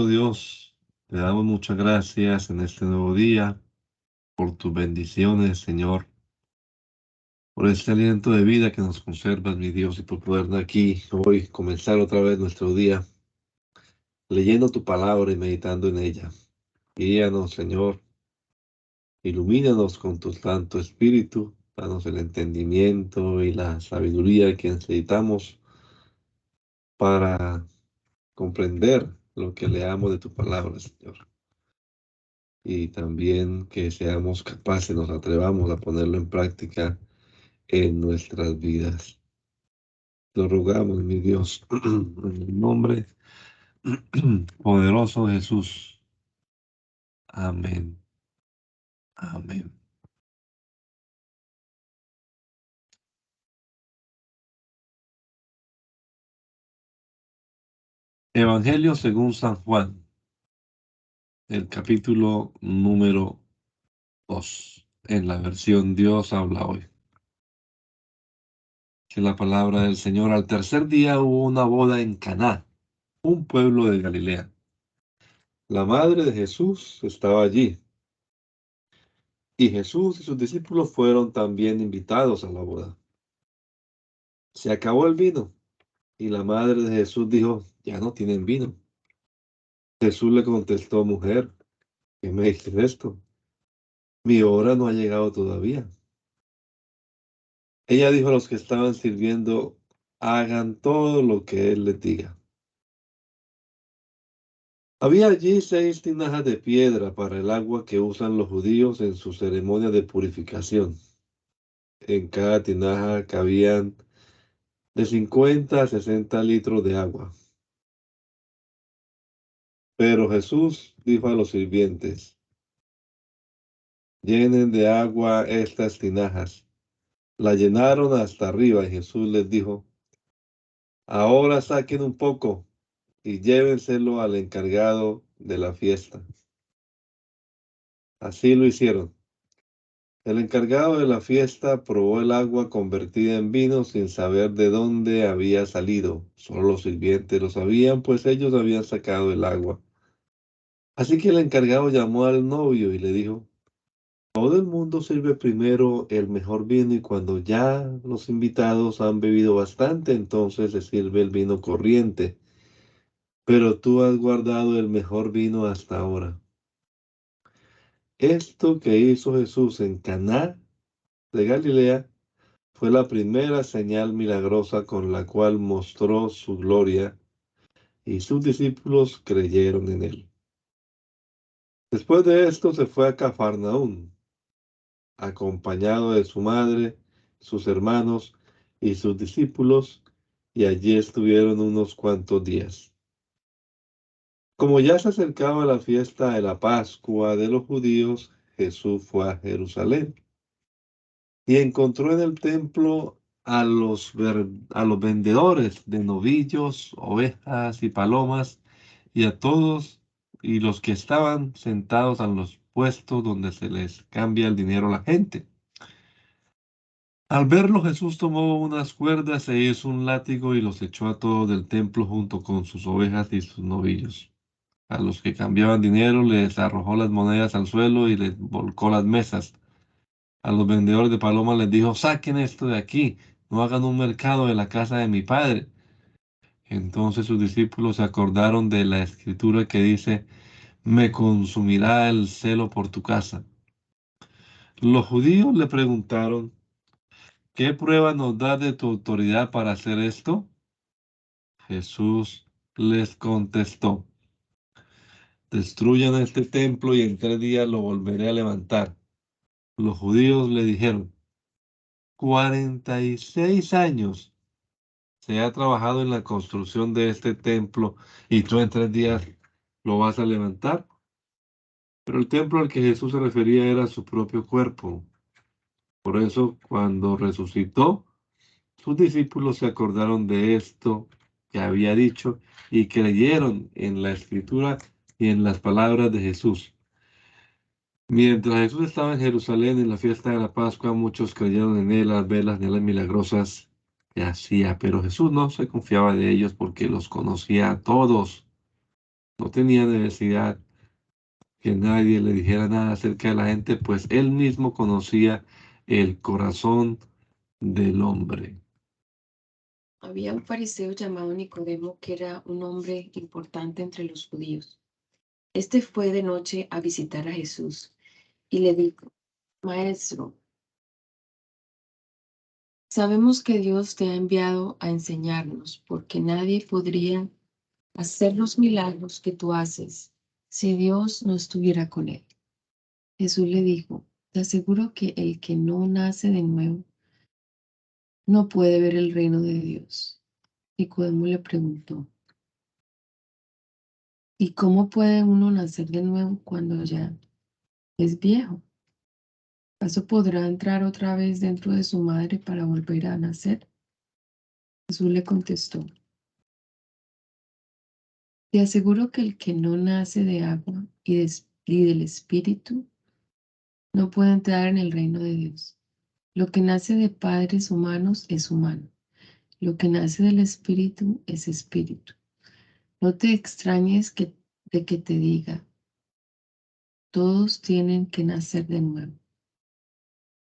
Dios, te damos muchas gracias en este nuevo día por tus bendiciones, Señor, por este aliento de vida que nos conservas, mi Dios, y por poder de aquí hoy comenzar otra vez nuestro día leyendo tu palabra y meditando en ella. Guíanos, Señor, ilumínanos con tu Santo Espíritu, danos el entendimiento y la sabiduría que necesitamos para comprender lo que leamos de tu palabra, Señor. Y también que seamos capaces, nos atrevamos a ponerlo en práctica en nuestras vidas. Lo rogamos, mi Dios, en el nombre poderoso de Jesús. Amén. Amén. Evangelio según San Juan, el capítulo número 2, en la versión Dios habla hoy. Que la palabra del Señor: al tercer día hubo una boda en Caná, un pueblo de Galilea. La madre de Jesús estaba allí, y Jesús y sus discípulos fueron también invitados a la boda. Se acabó el vino, y la madre de Jesús dijo: ya no tienen vino. Jesús le contestó: mujer, ¿qué me dices esto? Mi hora no ha llegado todavía. Ella dijo a los que estaban sirviendo: hagan todo lo que él les diga. Había allí 6 tinajas de piedra para el agua que usan los judíos en su ceremonia de purificación. En cada tinaja cabían de 50 a 60 litros de agua. Pero Jesús dijo a los sirvientes: llenen de agua estas tinajas. La llenaron hasta arriba y Jesús les dijo: ahora saquen un poco y llévenselo al encargado de la fiesta. Así lo hicieron. El encargado de la fiesta probó el agua convertida en vino sin saber de dónde había salido. Solo los sirvientes lo sabían, pues ellos habían sacado el agua. Así que el encargado llamó al novio y le dijo: todo el mundo sirve primero el mejor vino, y cuando ya los invitados han bebido bastante, entonces se sirve el vino corriente. Pero tú has guardado el mejor vino hasta ahora. Esto que hizo Jesús en Caná de Galilea fue la primera señal milagrosa con la cual mostró su gloria, y sus discípulos creyeron en él. Después de esto se fue a Cafarnaúm, acompañado de su madre, sus hermanos y sus discípulos, y allí estuvieron unos cuantos días. Como ya se acercaba la fiesta de la Pascua de los judíos, Jesús fue a Jerusalén y encontró en el templo a los vendedores de novillos, ovejas y palomas, y a todos y los que estaban sentados en los puestos donde se les cambia el dinero a la gente. Al verlo, Jesús tomó unas cuerdas e hizo un látigo y los echó a todos del templo junto con sus ovejas y sus novillos. A los que cambiaban dinero les arrojó las monedas al suelo y les volcó las mesas. A los vendedores de palomas les dijo: saquen esto de aquí, no hagan un mercado de la casa de mi padre. Entonces sus discípulos se acordaron de la escritura que dice: me consumirá el celo por tu casa. Los judíos le preguntaron: ¿qué prueba nos da de tu autoridad para hacer esto? Jesús les contestó: destruyan este templo y en 3 días lo volveré a levantar. Los judíos le dijeron: 46 años se ha trabajado en la construcción de este templo, y tú en 3 días lo vas a levantar. Pero el templo al que Jesús se refería era su propio cuerpo. Por eso, cuando resucitó, sus discípulos se acordaron de esto que había dicho y creyeron en la escritura y en las palabras de Jesús. Mientras Jesús estaba en Jerusalén en la fiesta de la Pascua, muchos creyeron en él al ver las señales milagrosas que hacía, pero Jesús no se confiaba de ellos porque los conocía a todos. No tenía necesidad que nadie le dijera nada acerca de la gente, pues él mismo conocía el corazón del hombre. Había un fariseo llamado Nicodemo que era un hombre importante entre los judíos. Este fue de noche a visitar a Jesús y le dijo, Maestro, sabemos que Dios te ha enviado a enseñarnos, porque nadie podría hacer los milagros que tú haces si Dios no estuviera con él. Jesús le dijo, te aseguro que el que no nace de nuevo no puede ver el reino de Dios. Nicodemo le preguntó, ¿y cómo puede uno nacer de nuevo cuando ya es viejo? ¿Acaso podrá entrar otra vez dentro de su madre para volver a nacer? Jesús le contestó, te aseguro que el que no nace de agua y del Espíritu no puede entrar en el reino de Dios. Lo que nace de padres humanos es humano. Lo que nace del Espíritu es espíritu. No te extrañes de que te diga, todos tienen que nacer de nuevo.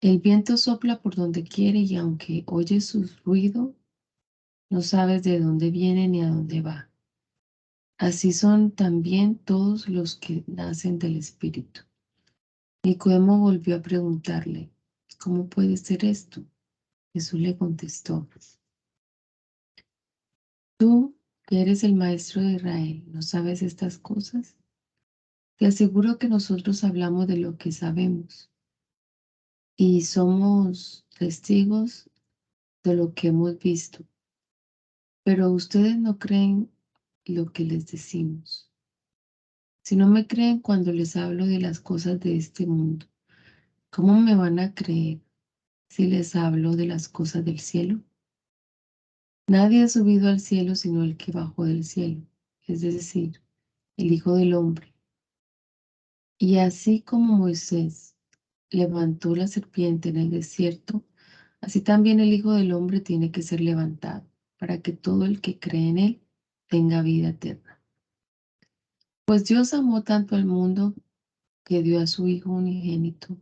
El viento sopla por donde quiere y aunque oyes su ruido, no sabes de dónde viene ni a dónde va. Así son también todos los que nacen del Espíritu. Nicodemo volvió a preguntarle, ¿cómo puede ser esto? Jesús le contestó, tú, que eres el maestro de Israel, ¿no sabes estas cosas? Te aseguro que nosotros hablamos de lo que sabemos y somos testigos de lo que hemos visto, pero ustedes no creen lo que les decimos. Si no me creen cuando les hablo de las cosas de este mundo, ¿cómo me van a creer si les hablo de las cosas del cielo? Nadie ha subido al cielo sino el que bajó del cielo, es decir, el Hijo del Hombre. Y así como Moisés levantó la serpiente en el desierto, así también el Hijo del Hombre tiene que ser levantado, para que todo el que cree en él tenga vida eterna. Pues Dios amó tanto al mundo que dio a su Hijo unigénito,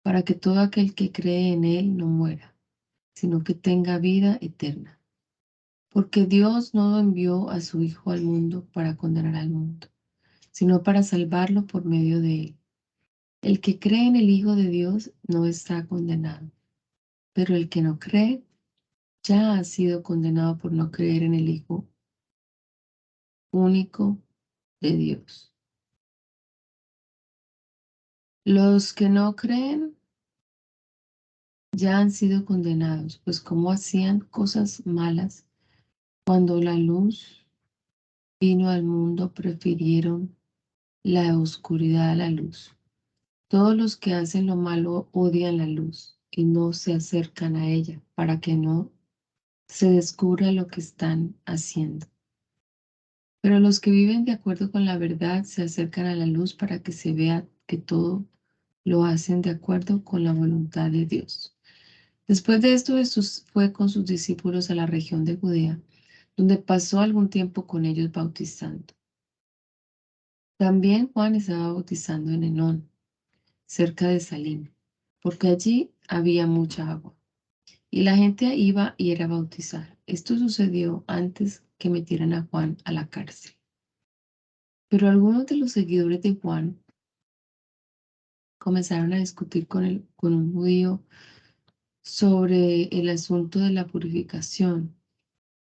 para que todo aquel que cree en él no muera, sino que tenga vida eterna. Porque Dios no envió a su Hijo al mundo para condenar al mundo, sino para salvarlo por medio de él. El que cree en el Hijo de Dios no está condenado, pero el que no cree ya ha sido condenado por no creer en el Hijo único de Dios. Los que no creen ya han sido condenados, pues como hacían cosas malas cuando la luz vino al mundo, prefirieron la oscuridad a la luz. Todos los que hacen lo malo odian la luz y no se acercan a ella para que no se descubra lo que están haciendo. Pero los que viven de acuerdo con la verdad se acercan a la luz para que se vea que todo lo hacen de acuerdo con la voluntad de Dios. Después de esto, Jesús fue con sus discípulos a la región de Judea, donde pasó algún tiempo con ellos bautizando. También Juan estaba bautizando en Enón, cerca de Salim, porque allí había mucha agua. Y la gente iba y era a bautizar. Esto sucedió antes que metieran a Juan a la cárcel. Pero algunos de los seguidores de Juan comenzaron a discutir con un judío sobre el asunto de la purificación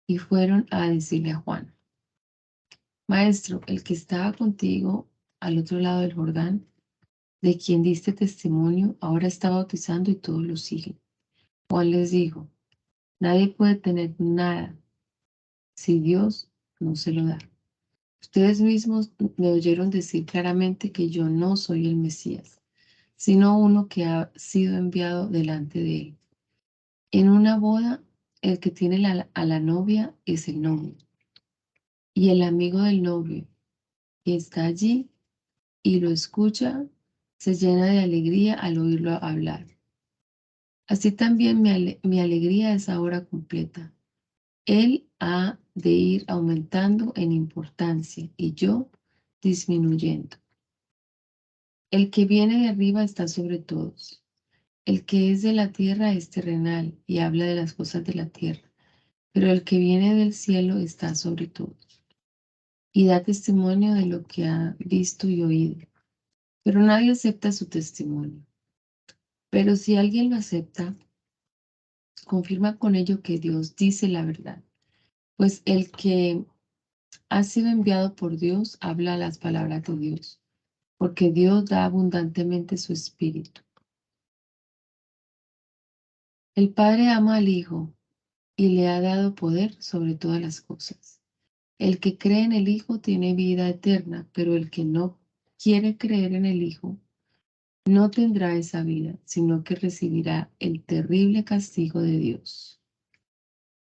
y fueron a decirle a Juan, Maestro, el que estaba contigo al otro lado del Jordán, de quien diste testimonio, ahora está bautizando y todos lo siguen. Juan les dijo, nadie puede tener nada si Dios no se lo da. Ustedes mismos me oyeron decir claramente que yo no soy el Mesías, sino uno que ha sido enviado delante de él. En una boda, el que tiene a la novia es el novio, y el amigo del novio que está allí y lo escucha se llena de alegría al oírlo hablar. Así también mi alegría es ahora completa. Él ha de ir aumentando en importancia y yo disminuyendo. El que viene de arriba está sobre todos. El que es de la tierra es terrenal y habla de las cosas de la tierra, pero el que viene del cielo está sobre todos y da testimonio de lo que ha visto y oído, pero nadie acepta su testimonio. Pero si alguien lo acepta, confirma con ello que Dios dice la verdad, pues el que ha sido enviado por Dios habla las palabras de Dios, porque Dios da abundantemente su espíritu. El Padre ama al Hijo y le ha dado poder sobre todas las cosas. El que cree en el Hijo tiene vida eterna, pero el que no quiere creer en el Hijo no tendrá esa vida, sino que recibirá el terrible castigo de Dios.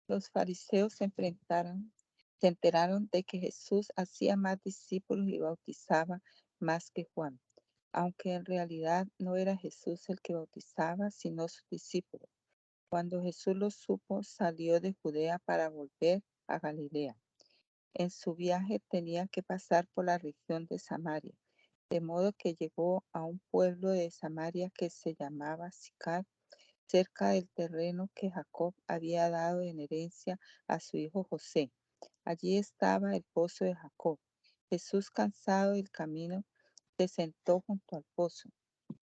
Los fariseos se enteraron de que Jesús hacía más discípulos y bautizaba más que Juan, aunque en realidad no era Jesús el que bautizaba, sino sus discípulos. Cuando Jesús lo supo, salió de Judea para volver a Galilea. En su viaje tenía que pasar por la región de Samaria, de modo que llegó a un pueblo de Samaria que se llamaba Sicar, cerca del terreno que Jacob había dado en herencia a su hijo José. Allí estaba el pozo de Jacob. Jesús, cansado del camino, se sentó junto al pozo.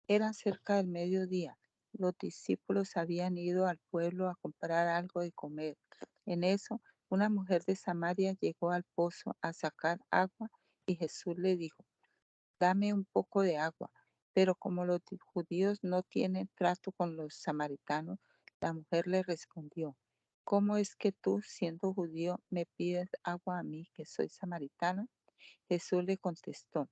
Era cerca del mediodía. Los discípulos habían ido al pueblo a comprar algo de comer. En eso, una mujer de Samaria llegó al pozo a sacar agua y Jesús le dijo: dame un poco de agua. Pero como los judíos no tienen trato con los samaritanos, la mujer le respondió: ¿cómo es que tú, siendo judío, me pides agua a mí, que soy samaritana? Jesús le contestó: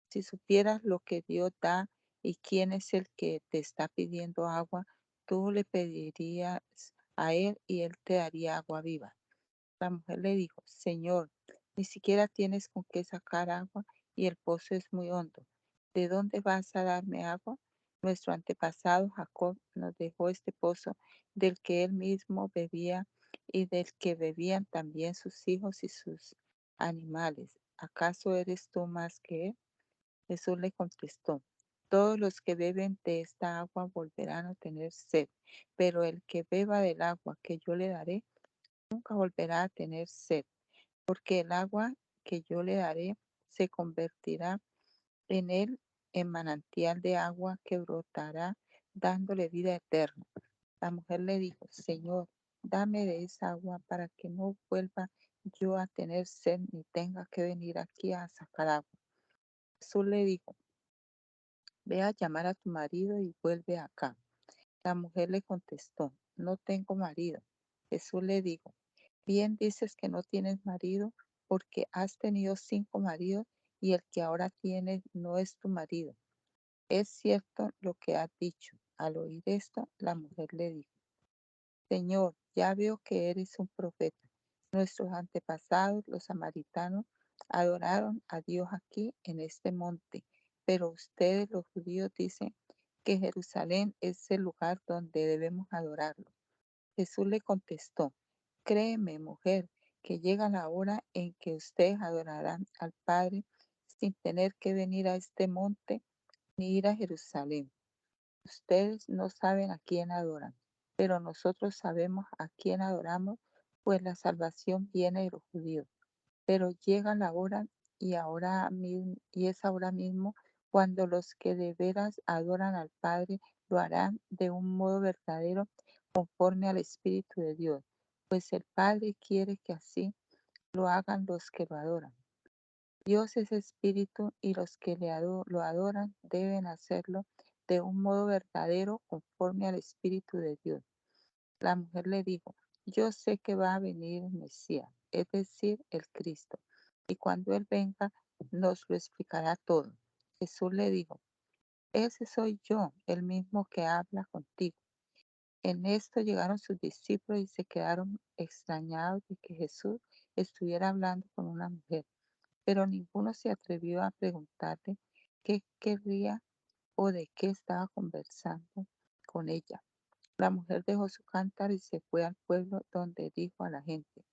si supieras lo que Dios da y quién es el que te está pidiendo agua, tú le pedirías a él y él te daría agua viva. La mujer le dijo: Señor, ni siquiera tienes con qué sacar agua y el pozo es muy hondo. ¿De dónde vas a darme agua? Nuestro antepasado Jacob nos dejó este pozo del que él mismo bebía y del que bebían también sus hijos y sus animales. ¿Acaso eres tú más que él? Jesús le contestó: todos los que beben de esta agua volverán a tener sed, pero el que beba del agua que yo le daré nunca volverá a tener sed, porque el agua que yo le daré se convertirá en él en manantial de agua que brotará, dándole vida eterna. La mujer le dijo: Señor, dame de esa agua para que no vuelva yo a tener sed ni tenga que venir aquí a sacar agua. Jesús le dijo: ve a llamar a tu marido y vuelve acá. La mujer le contestó: no tengo marido. Jesús le dijo: bien dices que no tienes marido, porque has tenido 5 maridos y el que ahora tienes no es tu marido. Es cierto lo que has dicho. Al oír esto, la mujer le dijo: Señor, ya veo que eres un profeta. Nuestros antepasados, los samaritanos, adoraron a Dios aquí en este monte, pero ustedes, los judíos, dicen que Jerusalén es el lugar donde debemos adorarlo. Jesús le contestó: créeme, mujer, que llega la hora en que ustedes adorarán al Padre sin tener que venir a este monte ni ir a Jerusalén. Ustedes no saben a quién adoran, pero nosotros sabemos a quién adoramos, pues la salvación viene de los judíos. Pero llega la hora y es ahora mismo cuando los que de veras adoran al Padre lo harán de un modo verdadero conforme al Espíritu de Dios, pues el Padre quiere que así lo hagan los que lo adoran. Dios es espíritu y los que lo adoran deben hacerlo de un modo verdadero conforme al Espíritu de Dios. La mujer le dijo: yo sé que va a venir el Mesías, es decir, el Cristo, y cuando Él venga nos lo explicará todo. Jesús le dijo: ese soy yo, el mismo que habla contigo. En esto llegaron sus discípulos y se quedaron extrañados de que Jesús estuviera hablando con una mujer, pero ninguno se atrevió a preguntarle qué querría o de qué estaba conversando con ella. La mujer dejó su cántaro y se fue al pueblo, donde dijo a la gente: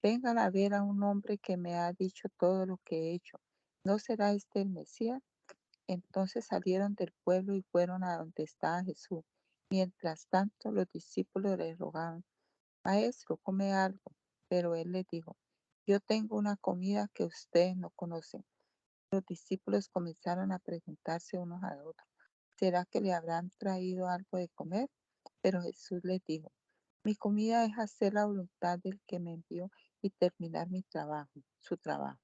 vengan a ver a un hombre que me ha dicho todo lo que he hecho. ¿no será este el Mesías? Entonces salieron del pueblo y fueron a donde estaba Jesús. Mientras tanto, los discípulos le rogaban: Maestro, come algo. Pero él les dijo: Yo tengo una comida que ustedes no conocen. Los discípulos comenzaron a preguntarse unos a otros: ¿será que le habrán traído algo de comer? Pero Jesús les dijo: Mi comida es hacer la voluntad del que me envió y terminar su trabajo.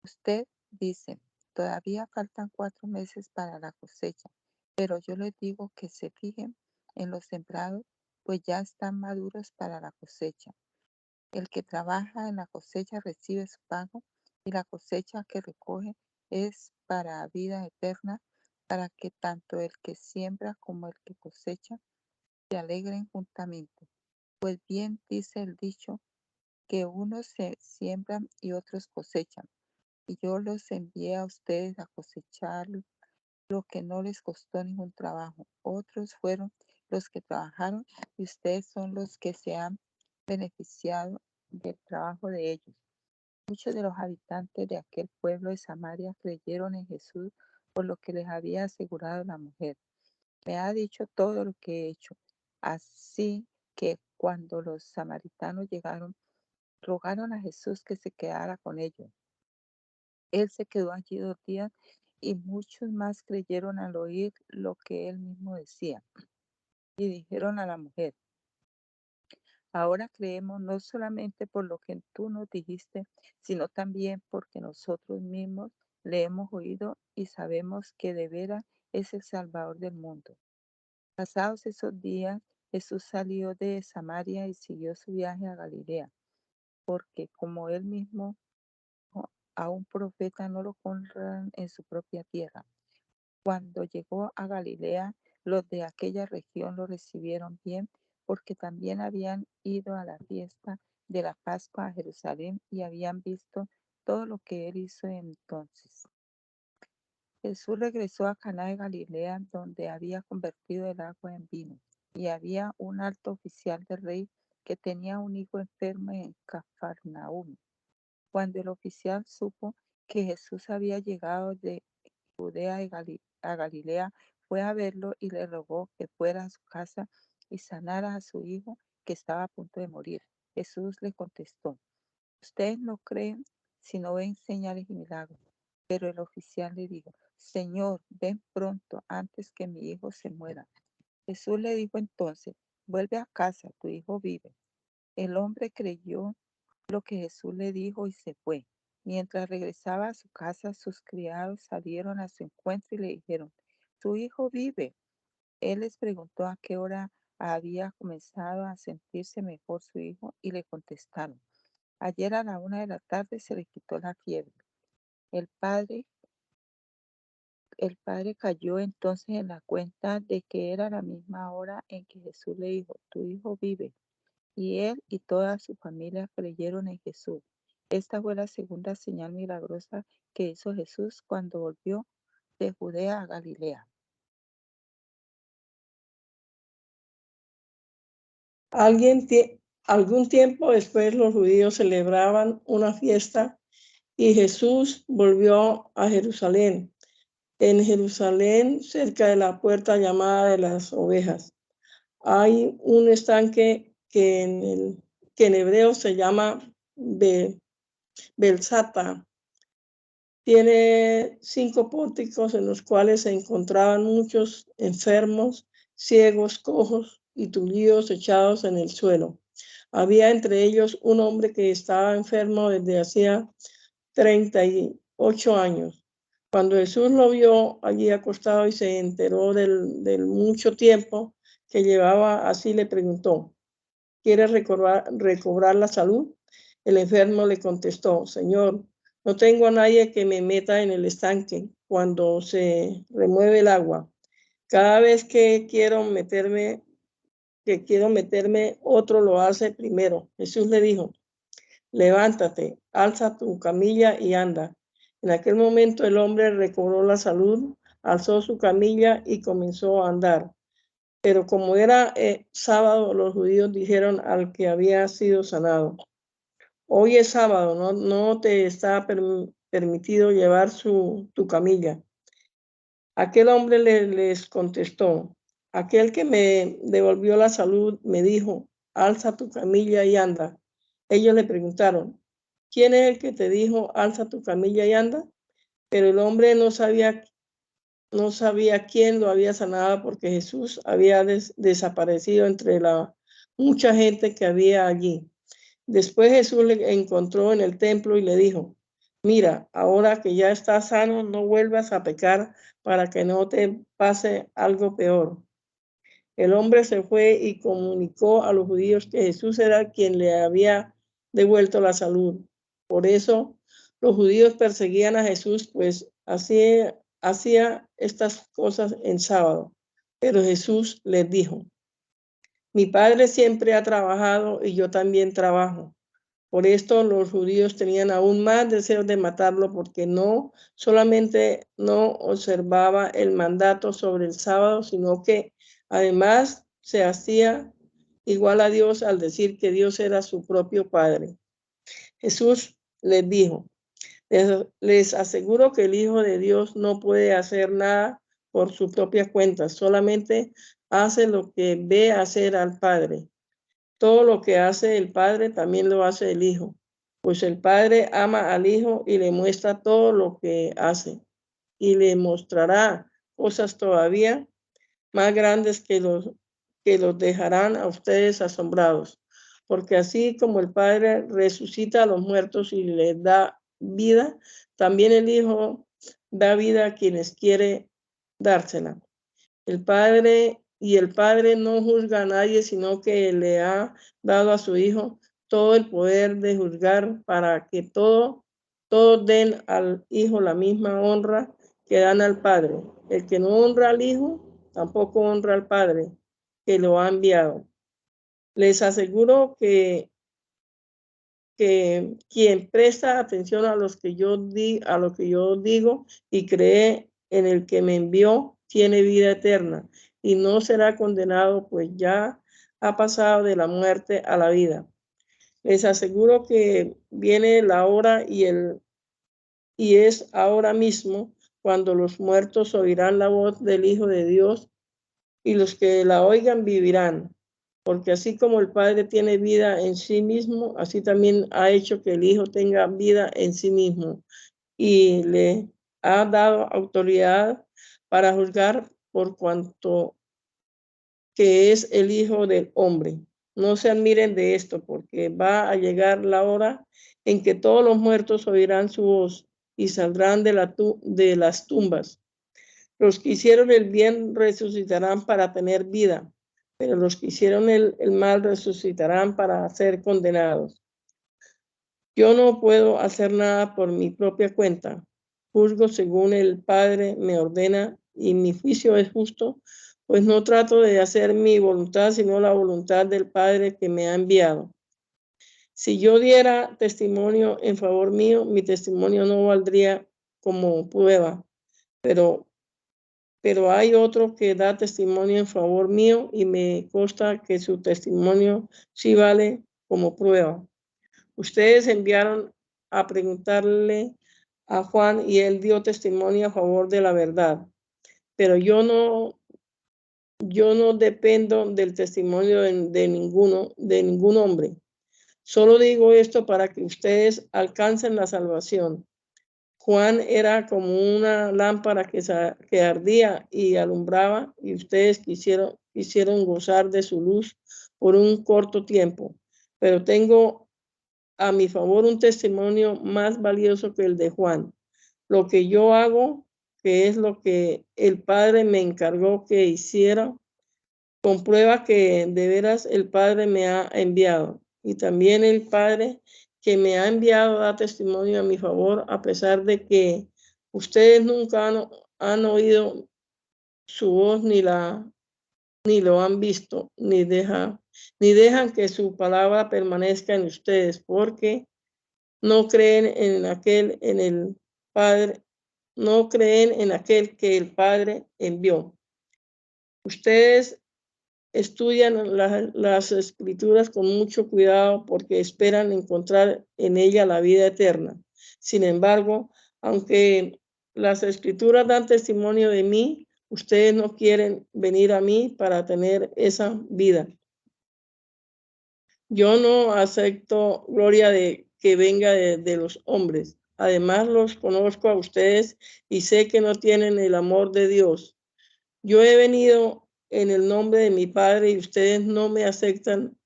Usted dice: todavía faltan 4 meses para la cosecha, pero yo les digo que se fijen en los sembrados, pues ya están maduros para la cosecha. El que trabaja en la cosecha recibe su pago, y la cosecha que recoge es para vida eterna, para que tanto el que siembra como el que cosecha se alegren juntamente. Pues bien dice el dicho, que unos se siembran y otros cosechan. Y yo los envié a ustedes a cosechar lo que no les costó ningún trabajo. Otros fueron los que trabajaron y ustedes son los que se han beneficiado del trabajo de ellos. Muchos de los habitantes de aquel pueblo de Samaria creyeron en Jesús por lo que les había asegurado la mujer. Me ha dicho todo lo que he hecho. Así que cuando los samaritanos llegaron, rogaron a Jesús que se quedara con ellos. Él se quedó allí 2 días y muchos más creyeron al oír lo que él mismo decía. Y dijeron a la mujer: ahora creemos no solamente por lo que tú nos dijiste, sino también porque nosotros mismos le hemos oído y sabemos que de veras es el Salvador del mundo. Pasados esos días, Jesús salió de Samaria y siguió su viaje a Galilea, porque como él mismo dijo, a un profeta no lo honran en su propia tierra. Cuando llegó a Galilea, los de aquella región lo recibieron bien, porque también habían ido a la fiesta de la Pascua a Jerusalén y habían visto todo lo que él hizo entonces. Jesús regresó a Caná de Galilea, donde había convertido el agua en vino, y había un alto oficial del rey que tenía un hijo enfermo en Cafarnaúm. Cuando el oficial supo que Jesús había llegado de Judea a Galilea, fue a verlo y le rogó que fuera a su casa y sanara a su hijo, que estaba a punto de morir. Jesús le contestó: ustedes no creen si no ven señales y milagros. Pero el oficial le dijo: Señor, ven pronto antes que mi hijo se muera. Jesús le dijo entonces: vuelve a casa, tu hijo vive. El hombre creyó lo que Jesús le dijo y se fue. Mientras regresaba a su casa, sus criados salieron a su encuentro y le dijeron: tu hijo vive. Él les preguntó a qué hora había comenzado a sentirse mejor su hijo y le contestaron: ayer a la 1 de la tarde se le quitó la fiebre. El padre cayó entonces en la cuenta de que era la misma hora en que Jesús le dijo: tu hijo vive. Y él y toda su familia creyeron en Jesús. Esta fue la segunda señal milagrosa que hizo Jesús cuando volvió de Judea a Galilea. Algún tiempo después los judíos celebraban una fiesta y Jesús volvió a Jerusalén. En Jerusalén, cerca de la puerta llamada de las ovejas, hay un estanque que en hebreo se llama Belsata. Tiene 5 pórticos en los cuales se encontraban muchos enfermos, ciegos, cojos y tullidos echados en el suelo. Había entre ellos un hombre que estaba enfermo desde hacía 38 años. Cuando Jesús lo vio allí acostado y se enteró del mucho tiempo que llevaba así, le preguntó: ¿quieres recobrar la salud? El enfermo le contestó: Señor, no tengo a nadie que me meta en el estanque cuando se remueve el agua. Cada vez que quiero meterme, otro lo hace primero. Jesús le dijo: levántate, alza tu camilla y anda. En aquel momento el hombre recobró la salud, alzó su camilla y comenzó a andar. Pero como era sábado, los judíos dijeron al que había sido sanado: hoy es sábado, no te está permitido llevar tu camilla. Aquel hombre les contestó, aquel que me devolvió la salud me dijo, alza tu camilla y anda. Ellos le preguntaron, ¿quién es el que te dijo, alza tu camilla y anda? Pero el hombre no sabía quién lo había sanado porque Jesús había desaparecido entre la mucha gente que había allí. Después Jesús le encontró en el templo y le dijo, mira, ahora que ya estás sano, no vuelvas a pecar para que no te pase algo peor. El hombre se fue y comunicó a los judíos que Jesús era quien le había devuelto la salud. Por eso los judíos perseguían a Jesús, pues hacía estas cosas en sábado. Pero Jesús les dijo, mi Padre siempre ha trabajado y yo también trabajo. Por esto los judíos tenían aún más deseo de matarlo porque no solamente no observaba el mandato sobre el sábado, sino que además se hacía igual a Dios al decir que Dios era su propio Padre. Jesús les dijo, les aseguro que el Hijo de Dios no puede hacer nada por su propia cuenta, solamente hace lo que ve hacer al Padre. Todo lo que hace el Padre también lo hace el Hijo, pues el Padre ama al Hijo y le muestra todo lo que hace y le mostrará cosas todavía más grandes que los dejarán a ustedes asombrados, porque así como el Padre resucita a los muertos y les da vida, también el Hijo da vida a quienes quiere dársela. El Padre no juzga a nadie, sino que le ha dado a su Hijo todo el poder de juzgar para que todos den al Hijo la misma honra que dan al Padre. El que no honra al Hijo, tampoco honra al Padre que lo ha enviado. Les aseguro que quien presta atención a lo que yo digo y cree en el que me envió, tiene vida eterna y no será condenado, pues ya ha pasado de la muerte a la vida. Les aseguro que viene la hora y es ahora mismo cuando los muertos oirán la voz del Hijo de Dios y los que la oigan vivirán. Porque así como el Padre tiene vida en sí mismo, así también ha hecho que el Hijo tenga vida en sí mismo y le ha dado autoridad para juzgar por cuanto que es el Hijo del Hombre. No se admiren de esto, porque va a llegar la hora en que todos los muertos oirán su voz y saldrán de las tumbas. Los que hicieron el bien resucitarán para tener vida, pero los que hicieron el mal resucitarán para ser condenados. Yo no puedo hacer nada por mi propia cuenta. Juzgo según el Padre me ordena y mi juicio es justo, pues no trato de hacer mi voluntad, sino la voluntad del Padre que me ha enviado. Si yo diera testimonio en favor mío, mi testimonio no valdría como prueba, pero hay otro que da testimonio en favor mío y me consta que su testimonio sí vale como prueba. Ustedes enviaron a preguntarle a Juan y él dio testimonio a favor de la verdad, pero yo no dependo del testimonio de ningún hombre. Solo digo esto para que ustedes alcancen la salvación. Juan era como una lámpara que ardía y alumbraba, y ustedes quisieron gozar de su luz por un corto tiempo. Pero tengo a mi favor un testimonio más valioso que el de Juan. Lo que yo hago, que es lo que el Padre me encargó que hiciera, comprueba que de veras el Padre me ha enviado. Y también el Padre que me ha enviado da testimonio a mi favor, a pesar de que ustedes nunca han oído su voz ni lo han visto, ni dejan que su palabra permanezca en ustedes, porque no creen en aquel que el Padre envió. Ustedes estudian las escrituras con mucho cuidado porque esperan encontrar en ella la vida eterna. Sin embargo, aunque las escrituras dan testimonio de mí, ustedes no quieren venir a mí para tener esa vida. Yo no acepto gloria que venga de los hombres. Además, los conozco a ustedes y sé que no tienen el amor de Dios. Yo he venido en el nombre de mi Padre y ustedes no me aceptan.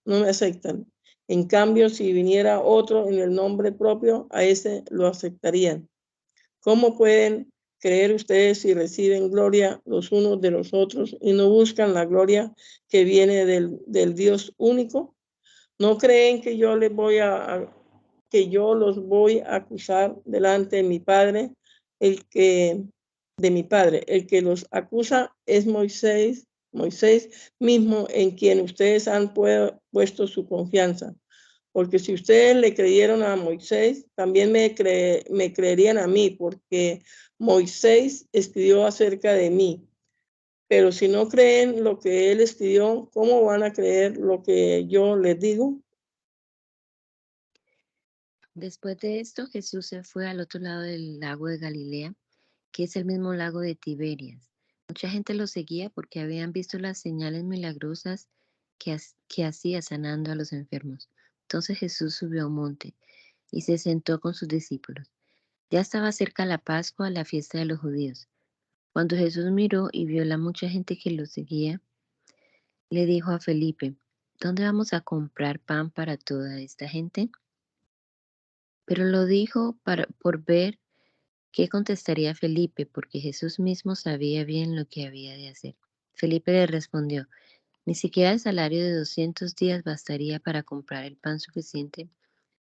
En cambio, si viniera otro en el nombre propio, a ese lo aceptarían. ¿Cómo pueden creer ustedes si reciben gloria los unos de los otros y no buscan la gloria que viene del Dios único? ¿No creen que yo los voy a acusar delante de mi Padre? El que los acusa es Moisés mismo, en quien ustedes han puesto su confianza. Porque si ustedes le creyeron a Moisés, también me creerían a mí, porque Moisés escribió acerca de mí. Pero si no creen lo que él escribió, ¿cómo van a creer lo que yo les digo? Después de esto, Jesús se fue al otro lado del lago de Galilea, que es el mismo lago de Tiberias. Mucha gente lo seguía porque habían visto las señales milagrosas que hacía sanando a los enfermos. Entonces Jesús subió a un monte y se sentó con sus discípulos. Ya estaba cerca la Pascua, la fiesta de los judíos. Cuando Jesús miró y vio la mucha gente que lo seguía, le dijo a Felipe, ¿dónde vamos a comprar pan para toda esta gente? Pero lo dijo por ver qué contestaría Felipe, porque Jesús mismo sabía bien lo que había de hacer. Felipe le respondió, ni siquiera el salario de 200 días bastaría para comprar el pan suficiente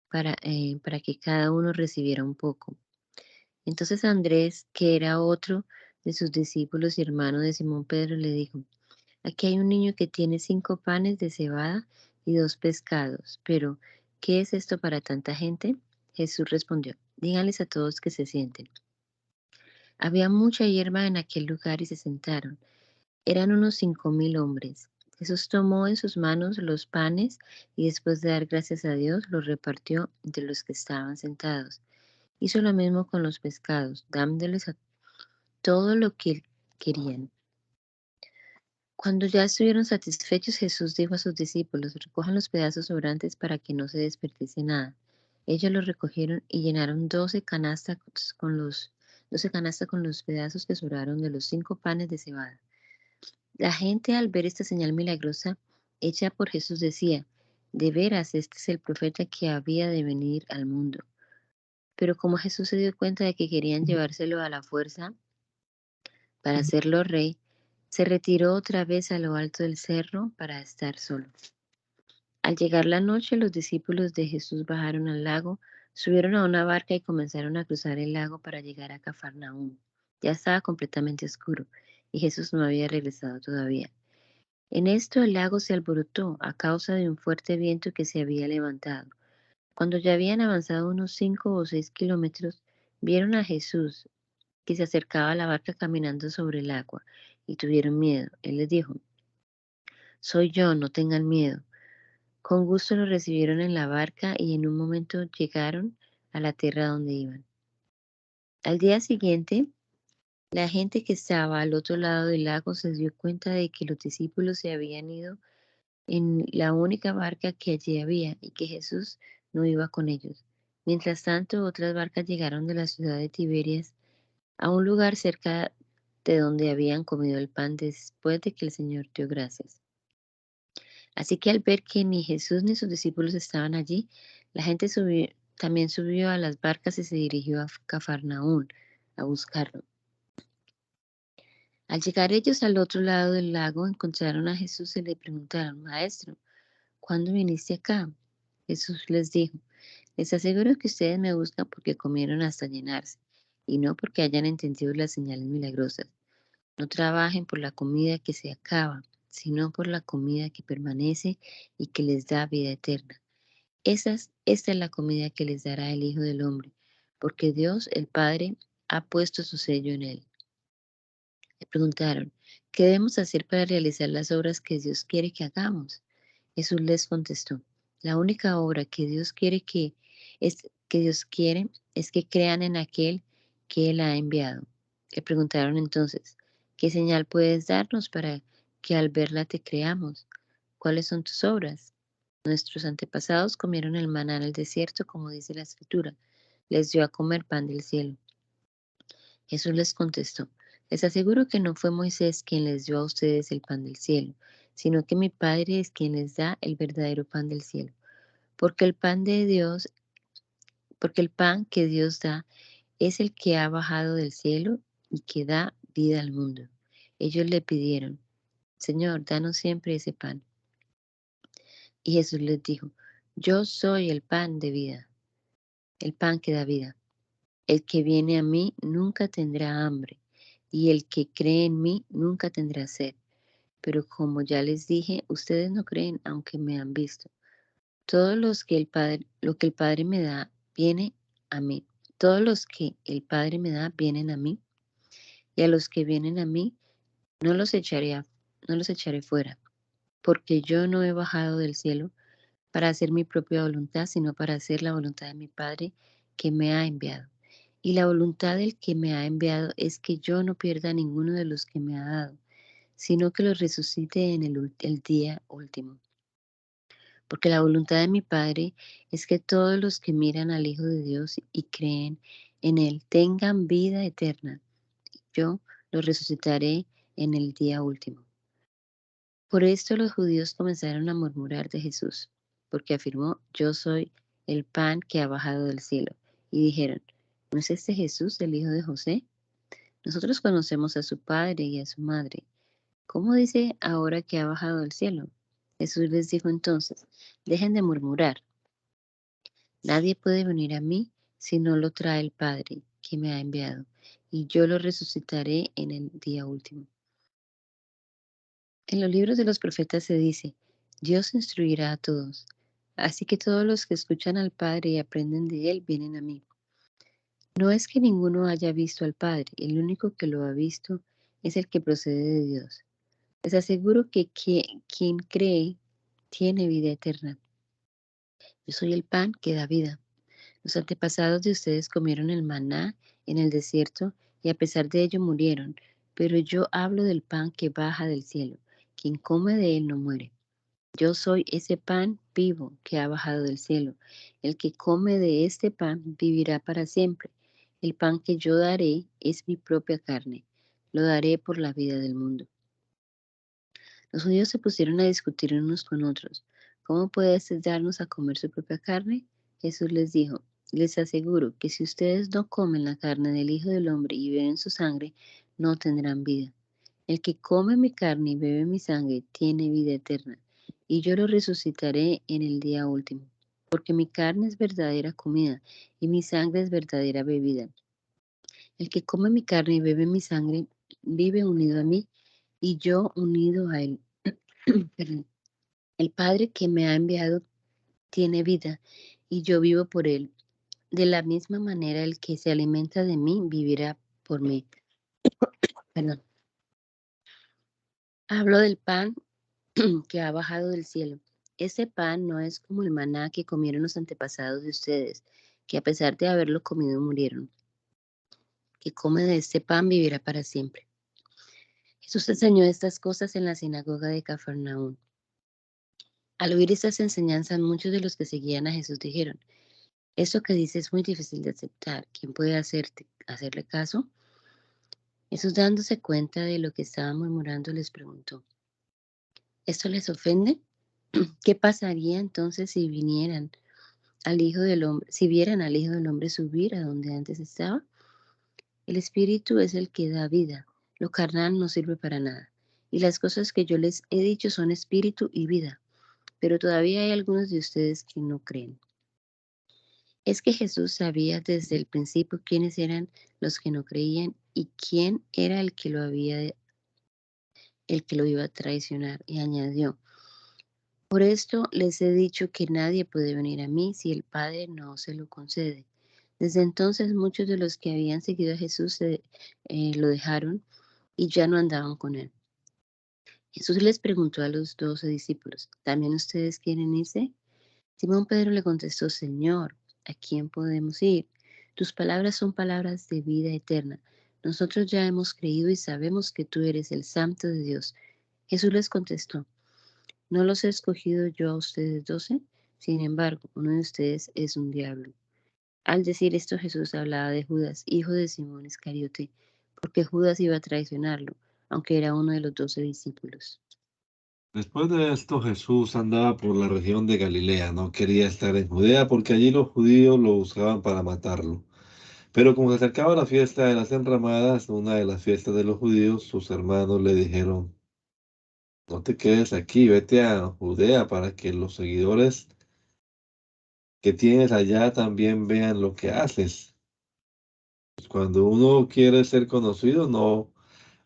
para que cada uno recibiera un poco. Entonces Andrés, que era otro de sus discípulos y hermano de Simón Pedro, le dijo, aquí hay un niño que tiene 5 panes de cebada y 2 pescados, pero ¿qué es esto para tanta gente? Jesús respondió, díganles a todos que se sienten. Había mucha hierba en aquel lugar y se sentaron. Eran unos 5,000 hombres. Jesús tomó en sus manos los panes y después de dar gracias a Dios los repartió entre los que estaban sentados. Hizo lo mismo con los pescados, dándoles a todo lo que querían. Cuando ya estuvieron satisfechos, Jesús dijo a sus discípulos, recojan los pedazos sobrantes para que no se desperdicie nada. Ellos los recogieron y llenaron 12 canastas con los pedazos que sobraron de los 5 panes de cebada. La gente, al ver esta señal milagrosa hecha por Jesús, decía, de veras, este es el profeta que había de venir al mundo. Pero como Jesús se dio cuenta de que querían llevárselo a la fuerza para hacerlo rey, se retiró otra vez a lo alto del cerro para estar solo. Al llegar la noche, los discípulos de Jesús bajaron al lago, subieron a una barca y comenzaron a cruzar el lago para llegar a Cafarnaúm. Ya estaba completamente oscuro y Jesús no había regresado todavía. En esto el lago se alborotó a causa de un fuerte viento que se había levantado. Cuando ya habían avanzado unos 5 o 6 kilómetros, vieron a Jesús que se acercaba a la barca caminando sobre el agua y tuvieron miedo. Él les dijo, soy yo, no tengan miedo. Con gusto lo recibieron en la barca y en un momento llegaron a la tierra donde iban. Al día siguiente, la gente que estaba al otro lado del lago se dio cuenta de que los discípulos se habían ido en la única barca que allí había y que Jesús no iba con ellos. Mientras tanto, otras barcas llegaron de la ciudad de Tiberias a un lugar cerca de donde habían comido el pan después de que el Señor dio gracias. Así que al ver que ni Jesús ni sus discípulos estaban allí, la gente también subió a las barcas y se dirigió a Cafarnaúm a buscarlo. Al llegar ellos al otro lado del lago, encontraron a Jesús y le preguntaron, Maestro, ¿cuándo viniste acá? Jesús les dijo, les aseguro que ustedes me buscan porque comieron hasta llenarse, y no porque hayan entendido las señales milagrosas. No trabajen por la comida que se acaba, sino por la comida que permanece y que les da vida eterna. Esta es la comida que les dará el Hijo del Hombre, porque Dios, el Padre, ha puesto su sello en él. Le preguntaron, ¿qué debemos hacer para realizar las obras que Dios quiere que hagamos? Jesús les contestó, la única obra que Dios quiere es que crean en aquel que Él ha enviado. Le preguntaron entonces, ¿qué señal puedes darnos para que al verla te creamos? ¿Cuáles son tus obras? Nuestros antepasados comieron el maná en el desierto, como dice la Escritura. Les dio a comer pan del cielo. Jesús les contestó, les aseguro que no fue Moisés quien les dio a ustedes el pan del cielo, sino que mi Padre es quien les da el verdadero pan del cielo. Porque el pan que Dios da es el que ha bajado del cielo y que da vida al mundo. Ellos le pidieron, Señor, danos siempre ese pan. Y Jesús les dijo, yo soy el pan de vida, el pan que da vida. El que viene a mí nunca tendrá hambre, y el que cree en mí nunca tendrá sed. Pero como ya les dije, ustedes no creen aunque me han visto. Lo que el Padre me da, viene a mí. Todos los que el Padre me da, vienen a mí, y a los que vienen a mí, no los echaré fuera, porque yo no he bajado del cielo para hacer mi propia voluntad, sino para hacer la voluntad de mi Padre que me ha enviado. Y la voluntad del que me ha enviado es que yo no pierda a ninguno de los que me ha dado, sino que los resucite en el día último. Porque la voluntad de mi Padre es que todos los que miran al Hijo de Dios y creen en Él tengan vida eterna. Yo los resucitaré en el día último. Por esto los judíos comenzaron a murmurar de Jesús, porque afirmó, yo soy el pan que ha bajado del cielo. Y dijeron, ¿no es este Jesús el hijo de José? Nosotros conocemos a su padre y a su madre. ¿Cómo dice ahora que ha bajado del cielo? Jesús les dijo entonces, dejen de murmurar. Nadie puede venir a mí si no lo trae el Padre que me ha enviado, y yo lo resucitaré en el día último. En los libros de los profetas se dice, Dios instruirá a todos, así que todos los que escuchan al Padre y aprenden de Él vienen a mí. No es que ninguno haya visto al Padre, el único que lo ha visto es el que procede de Dios. Les aseguro que quien cree tiene vida eterna. Yo soy el pan que da vida. Los antepasados de ustedes comieron el maná en el desierto y a pesar de ello murieron, pero yo hablo del pan que baja del cielo. Quien come de él no muere. Yo soy ese pan vivo que ha bajado del cielo. El que come de este pan vivirá para siempre. El pan que yo daré es mi propia carne. Lo daré por la vida del mundo. Los judíos se pusieron a discutir unos con otros. ¿Cómo puede este darnos a comer su propia carne? Jesús les dijo, les aseguro que si ustedes no comen la carne del Hijo del Hombre y beben su sangre, no tendrán vida. El que come mi carne y bebe mi sangre tiene vida eterna, y yo lo resucitaré en el día último, porque mi carne es verdadera comida y mi sangre es verdadera bebida. El que come mi carne y bebe mi sangre vive unido a mí y yo unido a él. Perdón. El Padre que me ha enviado tiene vida y yo vivo por él. De la misma manera el que se alimenta de mí vivirá por mí. Perdón. Hablo del pan que ha bajado del cielo. Ese pan no es como el maná que comieron los antepasados de ustedes, que a pesar de haberlo comido murieron. Que come de este pan vivirá para siempre. Jesús enseñó estas cosas en la sinagoga de Cafarnaúm. Al oír estas enseñanzas, muchos de los que seguían a Jesús dijeron, esto que dice es muy difícil de aceptar. ¿Quién puede hacerle caso? Jesús, dándose cuenta de lo que estaban murmurando, les preguntó, ¿esto les ofende? ¿Qué pasaría entonces si vieran al Hijo del Hombre subir a donde antes estaba? El Espíritu es el que da vida, lo carnal no sirve para nada. Y las cosas que yo les he dicho son espíritu y vida, pero todavía hay algunos de ustedes que no creen. Es que Jesús sabía desde el principio quiénes eran los que no creían y quién era el que lo iba a traicionar, y añadió, por esto les he dicho que nadie puede venir a mí si el Padre no se lo concede. Desde entonces muchos de los que habían seguido a Jesús lo dejaron y ya no andaban con él. Jesús les preguntó a los 12 discípulos, ¿también ustedes quieren irse? Simón Pedro le contestó, Señor, ¿a quién podemos ir? Tus palabras son palabras de vida eterna. Nosotros ya hemos creído y sabemos que tú eres el Santo de Dios. Jesús les contestó, ¿no los he escogido yo a ustedes 12? Sin embargo, uno de ustedes es un diablo. Al decir esto, Jesús hablaba de Judas, hijo de Simón Iscariote, porque Judas iba a traicionarlo, aunque era uno de los 12 discípulos. Después de esto, Jesús andaba por la región de Galilea. No quería estar en Judea porque allí los judíos lo buscaban para matarlo. Pero como se acercaba la fiesta de las enramadas, una de las fiestas de los judíos, sus hermanos le dijeron, no te quedes aquí, vete a Judea para que los seguidores que tienes allá también vean lo que haces. Pues cuando uno quiere ser conocido, no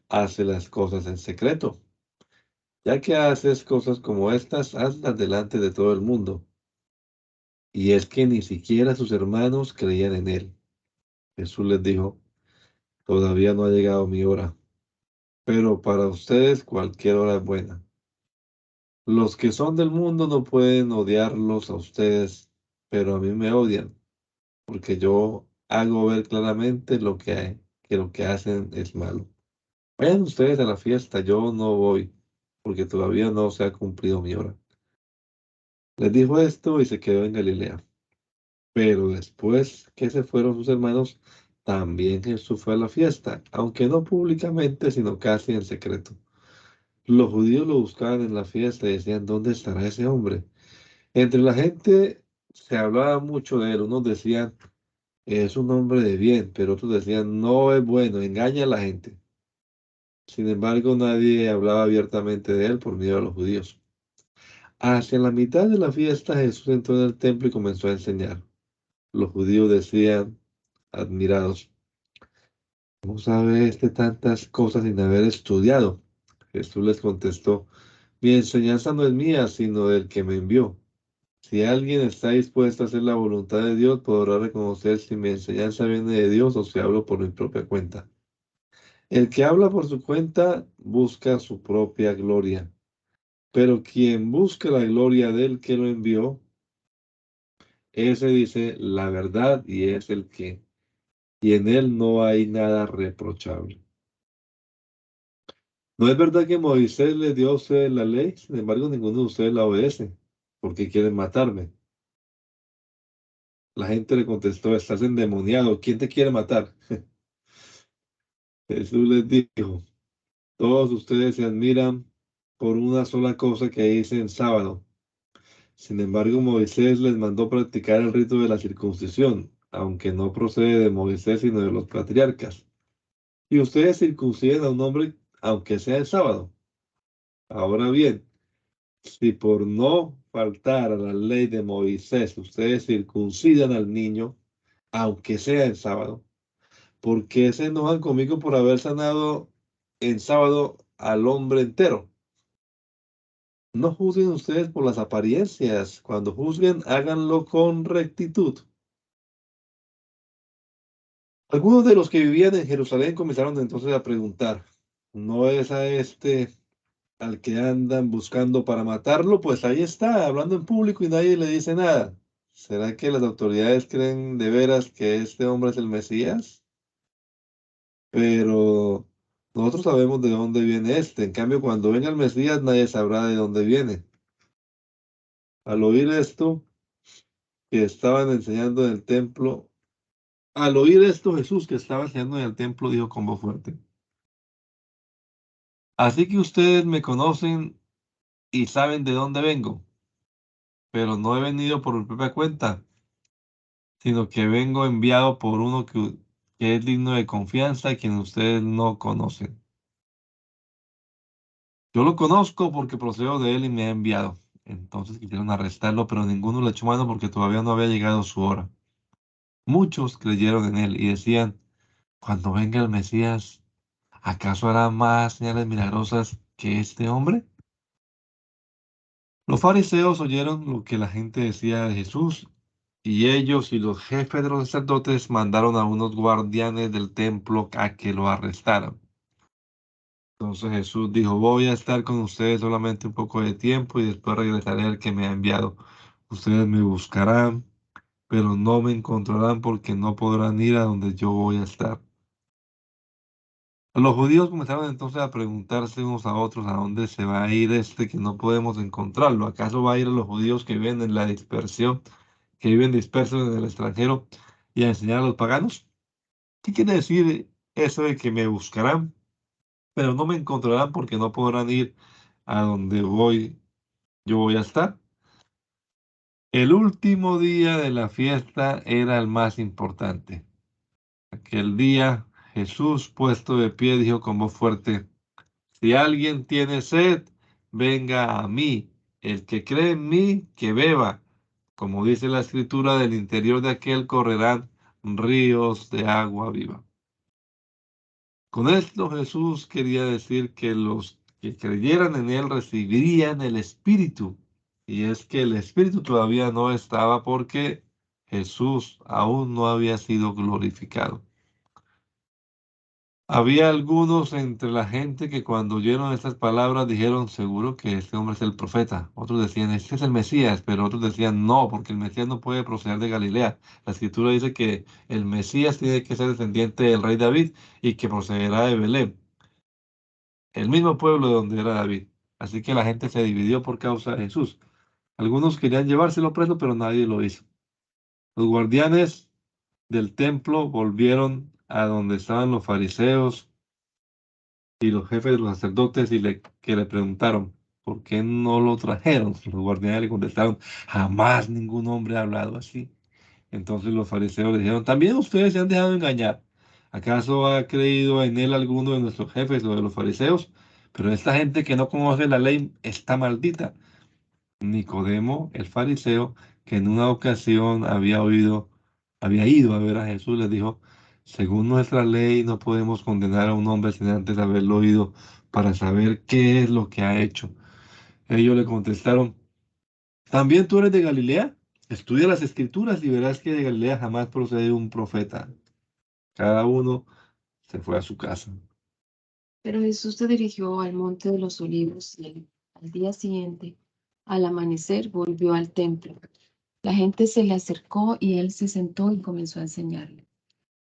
hace las cosas en secreto. Ya que haces cosas como estas, hazlas delante de todo el mundo. Y es que ni siquiera sus hermanos creían en él. Jesús les dijo, todavía no ha llegado mi hora, pero para ustedes cualquier hora es buena. Los que son del mundo no pueden odiarlos a ustedes, pero a mí me odian, porque yo hago ver claramente que lo que hacen es malo. Vayan ustedes a la fiesta, yo no voy, porque todavía no se ha cumplido mi hora. Les dijo esto y se quedó en Galilea. Pero después que se fueron sus hermanos, también Jesús fue a la fiesta, aunque no públicamente, sino casi en secreto. Los judíos lo buscaban en la fiesta y decían, ¿dónde estará ese hombre? Entre la gente se hablaba mucho de él. Unos decían, es un hombre de bien, pero otros decían, no es bueno, engaña a la gente. Sin embargo, nadie hablaba abiertamente de él por miedo a los judíos. Hacia la mitad de la fiesta, Jesús entró en el templo y comenzó a enseñar. Los judíos decían, admirados, ¿cómo sabe tantas cosas sin haber estudiado? Jesús les contestó, mi enseñanza no es mía, sino del que me envió. Si alguien está dispuesto a hacer la voluntad de Dios, podrá reconocer si mi enseñanza viene de Dios o si hablo por mi propia cuenta. El que habla por su cuenta busca su propia gloria, pero quien busca la gloria del que lo envió, ese dice la verdad y en él no hay nada reprochable. ¿No es verdad que Moisés le dio a ustedes la ley? Sin embargo, ninguno de ustedes la obedece, porque quieren matarme. La gente le contestó, estás endemoniado, ¿quién te quiere matar? Jesús les dijo, todos ustedes se admiran por una sola cosa que hice en sábado. Sin embargo, Moisés les mandó practicar el rito de la circuncisión, aunque no procede de Moisés, sino de los patriarcas. Y ustedes circunciden a un hombre, aunque sea el sábado. Ahora bien, si por no faltar a la ley de Moisés ustedes circuncidan al niño, aunque sea en sábado, ¿por qué se enojan conmigo por haber sanado en sábado al hombre entero? No juzguen ustedes por las apariencias. Cuando juzguen, háganlo con rectitud. Algunos de los que vivían en Jerusalén comenzaron entonces a preguntar, ¿no es a este al que andan buscando para matarlo? Pues ahí está, hablando en público y nadie le dice nada. ¿Será que las autoridades creen de veras que este hombre es el Mesías? Pero nosotros sabemos de dónde viene este. En cambio, cuando venga el Mesías, nadie sabrá de dónde viene. Al oír esto, que estaban enseñando en el templo, al oír esto, Jesús, que estaba enseñando en el templo, dijo con voz fuerte, así que ustedes me conocen y saben de dónde vengo, pero no he venido por mi propia cuenta, sino que vengo enviado por uno que es digno de confianza, quien ustedes no conocen. Yo lo conozco porque procedo de él y me ha enviado. Entonces quisieron arrestarlo, pero ninguno le echó mano porque todavía no había llegado su hora. Muchos creyeron en él y decían, cuando venga el Mesías, ¿acaso hará más señales milagrosas que este hombre? Los fariseos oyeron lo que la gente decía de Jesús, y ellos y los jefes de los sacerdotes mandaron a unos guardianes del templo a que lo arrestaran. Entonces Jesús dijo, voy a estar con ustedes solamente un poco de tiempo y después regresaré al que me ha enviado. Ustedes me buscarán, pero no me encontrarán porque no podrán ir a donde yo voy a estar. Los judíos comenzaron entonces a preguntarse unos a otros a dónde se va a ir este que no podemos encontrarlo. ¿Acaso va a ir a los judíos que viven en la dispersión, que viven dispersos en el extranjero y a enseñar a los paganos? ¿Qué quiere decir eso de que me buscarán, pero no me encontrarán porque no podrán ir a donde yo voy a estar? El último día de la fiesta era el más importante. Aquel día Jesús, puesto de pie, dijo con voz fuerte, si alguien tiene sed, venga a mí. El que cree en mí, que beba. Como dice la escritura, del interior de aquel correrán ríos de agua viva. Con esto Jesús quería decir que los que creyeran en él recibirían el Espíritu. Y es que el Espíritu todavía no estaba porque Jesús aún no había sido glorificado. Había algunos entre la gente que cuando oyeron estas palabras dijeron, seguro que este hombre es el profeta. Otros decían, este es el Mesías, pero otros decían, no, porque el Mesías no puede proceder de Galilea. La escritura dice que el Mesías tiene que ser descendiente del rey David y que procederá de Belén, el mismo pueblo de donde era David. Así que la gente se dividió por causa de Jesús. Algunos querían llevárselo preso, pero nadie lo hizo. Los guardianes del templo volvieron a donde estaban los fariseos y los jefes de los sacerdotes que le preguntaron, ¿por qué no lo trajeron? Los guardianes le contestaron, jamás ningún hombre ha hablado así. Entonces los fariseos le dijeron, también ustedes se han dejado engañar. ¿Acaso ha creído en él alguno de nuestros jefes o de los fariseos? Pero esta gente que no conoce la ley está maldita. Nicodemo, el fariseo, que en una ocasión había ido a ver a Jesús, le dijo, según nuestra ley no podemos condenar a un hombre sin antes haberlo oído para saber qué es lo que ha hecho. Ellos le contestaron, ¿también tú eres de Galilea? Estudia las escrituras y verás que de Galilea jamás procede un profeta. Cada uno se fue a su casa. Pero Jesús se dirigió al monte de los olivos y al día siguiente, al amanecer, volvió al templo. La gente se le acercó y él se sentó y comenzó a enseñarle.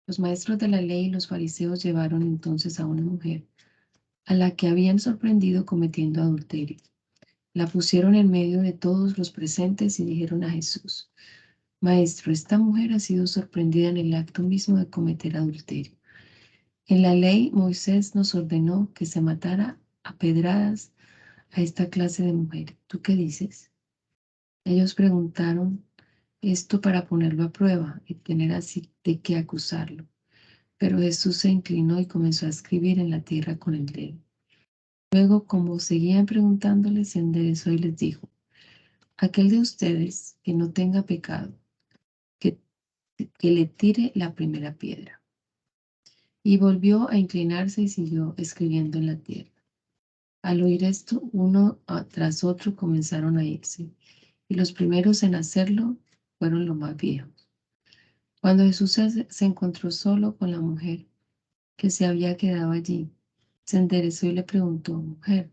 Los maestros de la ley y los fariseos llevaron entonces a una mujer a la que habían sorprendido cometiendo adulterio. La pusieron en medio de todos los presentes y dijeron a Jesús, Maestro, esta mujer ha sido sorprendida en el acto mismo de cometer adulterio. En la ley, Moisés nos ordenó que se matara a pedradas a esta clase de mujer. ¿Tú qué dices? Ellos preguntaron esto para ponerlo a prueba y tener así de qué acusarlo. Pero Jesús se inclinó y comenzó a escribir en la tierra con el dedo. Luego, como seguían preguntándole, se enderezó y les dijo, aquel de ustedes que no tenga pecado, que, que le tire la primera piedra. Y volvió a inclinarse y siguió escribiendo en la tierra. Al oír esto, uno tras otro comenzaron a irse, y los primeros en hacerlo fueron los más viejos. Cuando Jesús se encontró solo con la mujer que se había quedado allí, se enderezó y le preguntó, mujer,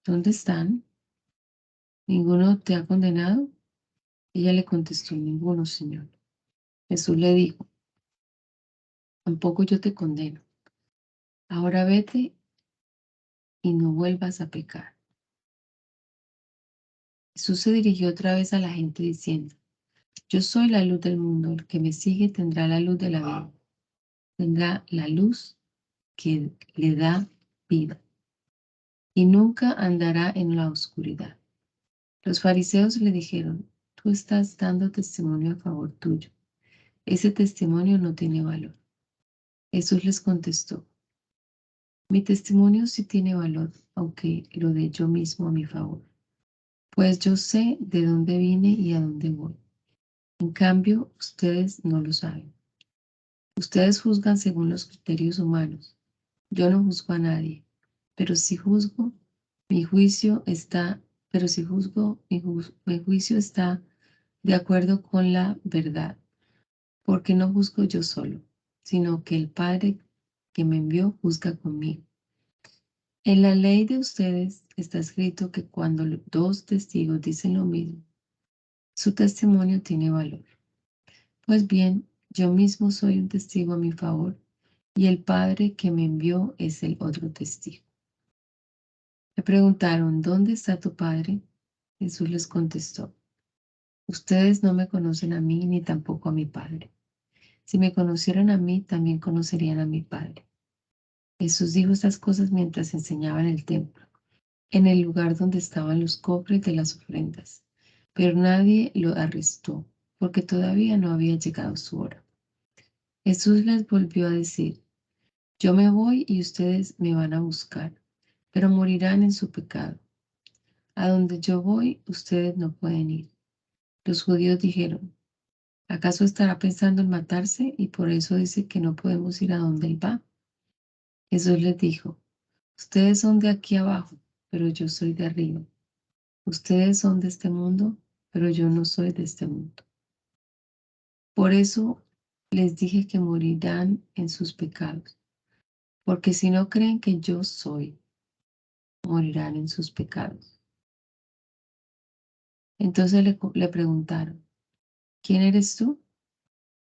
¿dónde están? ¿Ninguno te ha condenado? Ella le contestó, ninguno, Señor. Jesús le dijo, tampoco yo te condeno. Ahora vete y no vuelvas a pecar. Jesús se dirigió otra vez a la gente diciendo, yo soy la luz del mundo, el que me sigue tendrá la luz de la vida, tendrá la luz que le da vida y nunca andará en la oscuridad. Los fariseos le dijeron, tú estás dando testimonio a favor tuyo. Ese testimonio no tiene valor. Jesús les contestó, mi testimonio sí tiene valor, aunque lo dé yo mismo a mi favor, pues yo sé de dónde vine y a dónde voy. En cambio, ustedes no lo saben. Ustedes juzgan según los criterios humanos. Yo no juzgo a nadie, pero si juzgo, mi juicio está, pero si juzgo, mi juicio está de acuerdo con la verdad, porque no juzgo yo solo, sino que el Padre que me envió juzga conmigo. En la ley de ustedes está escrito que cuando dos testigos dicen lo mismo, su testimonio tiene valor. Pues bien, yo mismo soy un testigo a mi favor y el Padre que me envió es el otro testigo. Le preguntaron, ¿dónde está tu Padre? Jesús les contestó, ustedes no me conocen a mí ni tampoco a mi Padre. Si me conocieran a mí, también conocerían a mi Padre. Jesús dijo estas cosas mientras enseñaba en el templo, en el lugar donde estaban los cofres de las ofrendas. Pero nadie lo arrestó, porque todavía no había llegado su hora. Jesús les volvió a decir, yo me voy y ustedes me van a buscar, pero morirán en su pecado. A donde yo voy, ustedes no pueden ir. Los judíos dijeron, ¿acaso estará pensando en matarse y por eso dice que no podemos ir a donde él va? Jesús les dijo, ustedes son de aquí abajo, pero yo soy de arriba. Ustedes son de este mundo, pero yo no soy de este mundo. Por eso les dije que morirán en sus pecados, porque si no creen que yo soy, morirán en sus pecados. Entonces le preguntaron, ¿quién eres tú?